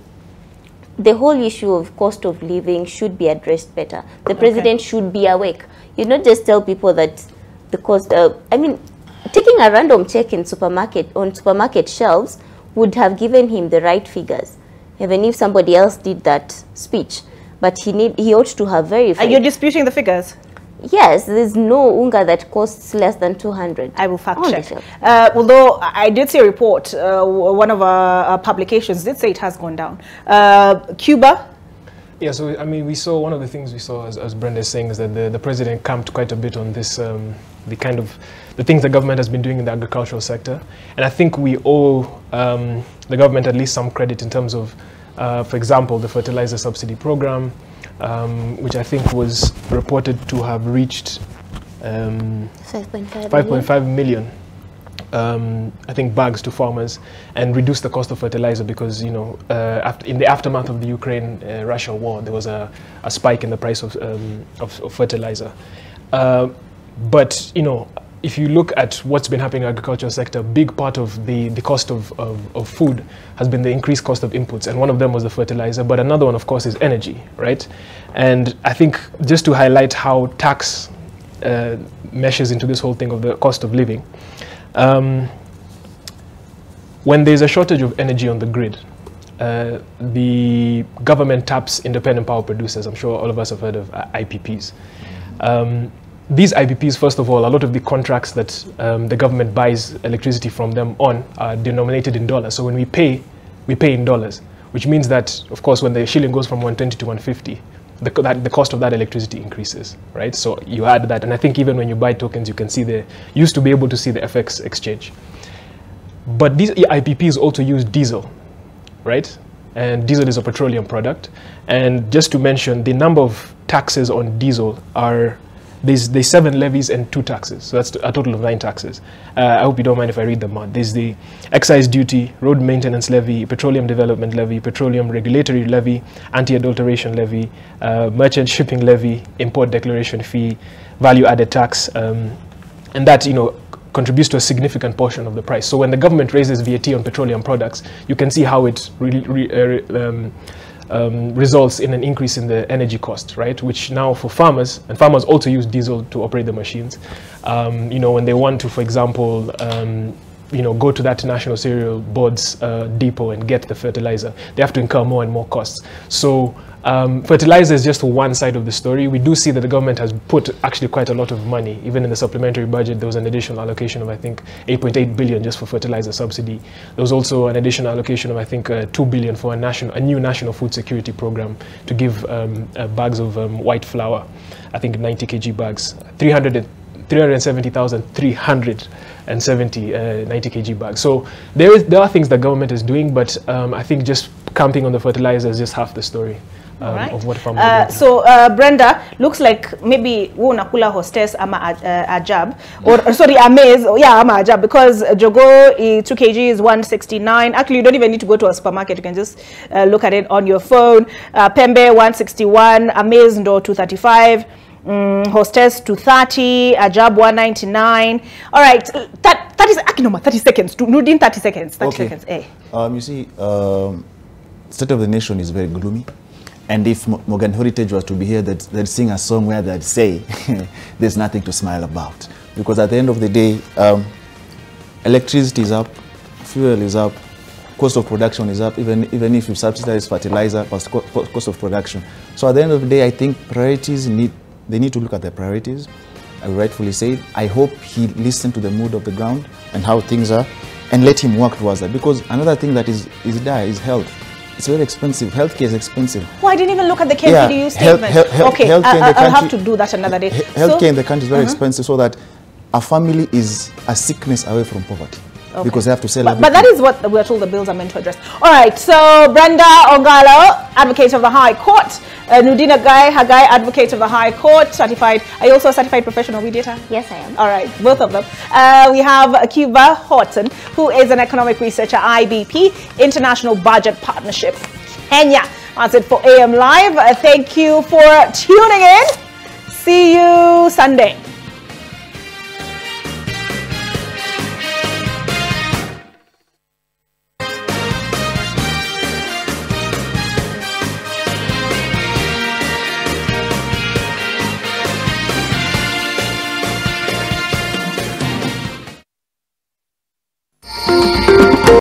Speaker 2: the whole issue of cost of living should be addressed better. The president should be awake. You not just tell people that the cost, I mean, taking a random check in supermarket shelves would have given him the right figures, even if somebody else did that speech. But he ought to have verified.
Speaker 1: Are you disputing the figures?
Speaker 2: Yes, there's no unga that costs less than 200.
Speaker 1: I will fact check. Although I did see a report, one of our publications did say it has gone down. Cuba?
Speaker 21: Yeah, so I mean, we saw, one of the things we saw, as Brenda is saying, is that the president camped quite a bit on this, the things the government has been doing in the agricultural sector. And I think we owe the government at least some credit in terms of, for example, the fertilizer subsidy program, which I think was reported to have reached 5.5 million, I think, bags to farmers, and reduce the cost of fertilizer, because, you know, in the aftermath of the Ukraine-Russia war, there was a spike in the price of fertilizer. But, you know, if you look at what's been happening in the agricultural sector, a big part of the cost of food has been the increased cost of inputs, and one of them was the fertilizer, but another one, of course, is energy, right? And I think just to highlight how tax meshes into this whole thing of the cost of living, when there's a shortage of energy on the grid, the government taps independent power producers. I'm sure all of us have heard of IPPs. These IPPs, first of all, a lot of the contracts that the government buys electricity from them on are denominated in dollars. So when we pay in dollars, which means that, of course, when the shilling goes from 120 to 150, the cost of that electricity increases, right? So you add that, and I think even when you buy tokens, you can see you used to be able to see the FX exchange. But these IPPs also use diesel, right? And diesel is a petroleum product. And just to mention, the number of taxes on diesel are, there's 7 levies and 2 taxes. So that's a total of 9 taxes. I hope you don't mind if I read them out. There's the excise duty, road maintenance levy, petroleum development levy, petroleum regulatory levy, anti-adulteration levy, merchant shipping levy, import declaration fee, value added tax, and that, you know, contributes to a significant portion of the price. So when the government raises VAT on petroleum products, you can see how it results in an increase in the energy cost, right? Which now for farmers, and farmers also use diesel to operate the machines, you know, when they want to, for example, you know, go to that National Cereal Board's depot and get the fertilizer, they have to incur more and more costs. So fertilizer is just one side of the story. We do see that the government has put actually quite a lot of money. Even in the supplementary budget, there was an additional allocation of, I think, 8.8 billion just for fertilizer subsidy. There was also an additional allocation of, I think, 2 billion for a new national food security program to give bags of white flour, I think 90 kg bags, 370,370 90 kg bags. So there are things that government is doing, but I think just camping on the fertilizer is just half the story. Of what farmers are doing.
Speaker 1: So Brenda, looks like maybe unakula hostess ama ajab, or sorry, amaze, yeah, ama ajab, because Jogo 2 kg is 169. Actually, you don't even need to go to a supermarket. You can just look at it on your phone. Pembe 161, amaze ndo 235. Hostess 230, ajab 199. All right, that is Akinoma 30 seconds. Nudin 30 seconds. 30 seconds.
Speaker 6: You see, state of the nation is very gloomy. And if Morgan Heritage was to be here, they'd sing a song where they'd say, there's nothing to smile about. Because at the end of the day, electricity is up, fuel is up, cost of production is up, even if you subsidize fertilizer, cost of production. So at the end of the day, I think priorities they need to look at their priorities. I rightfully say, I hope he listened to the mood of the ground and how things are, and let him work towards that. Because another thing that is dire is health. It's very expensive. Healthcare is expensive.
Speaker 1: Oh, I didn't even look at the KPDU statement. Okay, I'll have to do that another day.
Speaker 6: Healthcare in the country is very expensive, so that a family is a sickness away from poverty. Okay. Because they have to sell everything.
Speaker 1: But that is what we're told the bills are meant to address. All right, so Brenda Ongalo, advocate of the High Court. Nudina Hagai, advocate of the High Court, certified. Are you also a certified professional mediator?
Speaker 2: Yes, I am.
Speaker 1: All right, both of them. We have Cuba Horton, who is an economic researcher, IBP, International Budget Partnership, Kenya. That's it for AM Live. Thank you for tuning in. See you Sunday.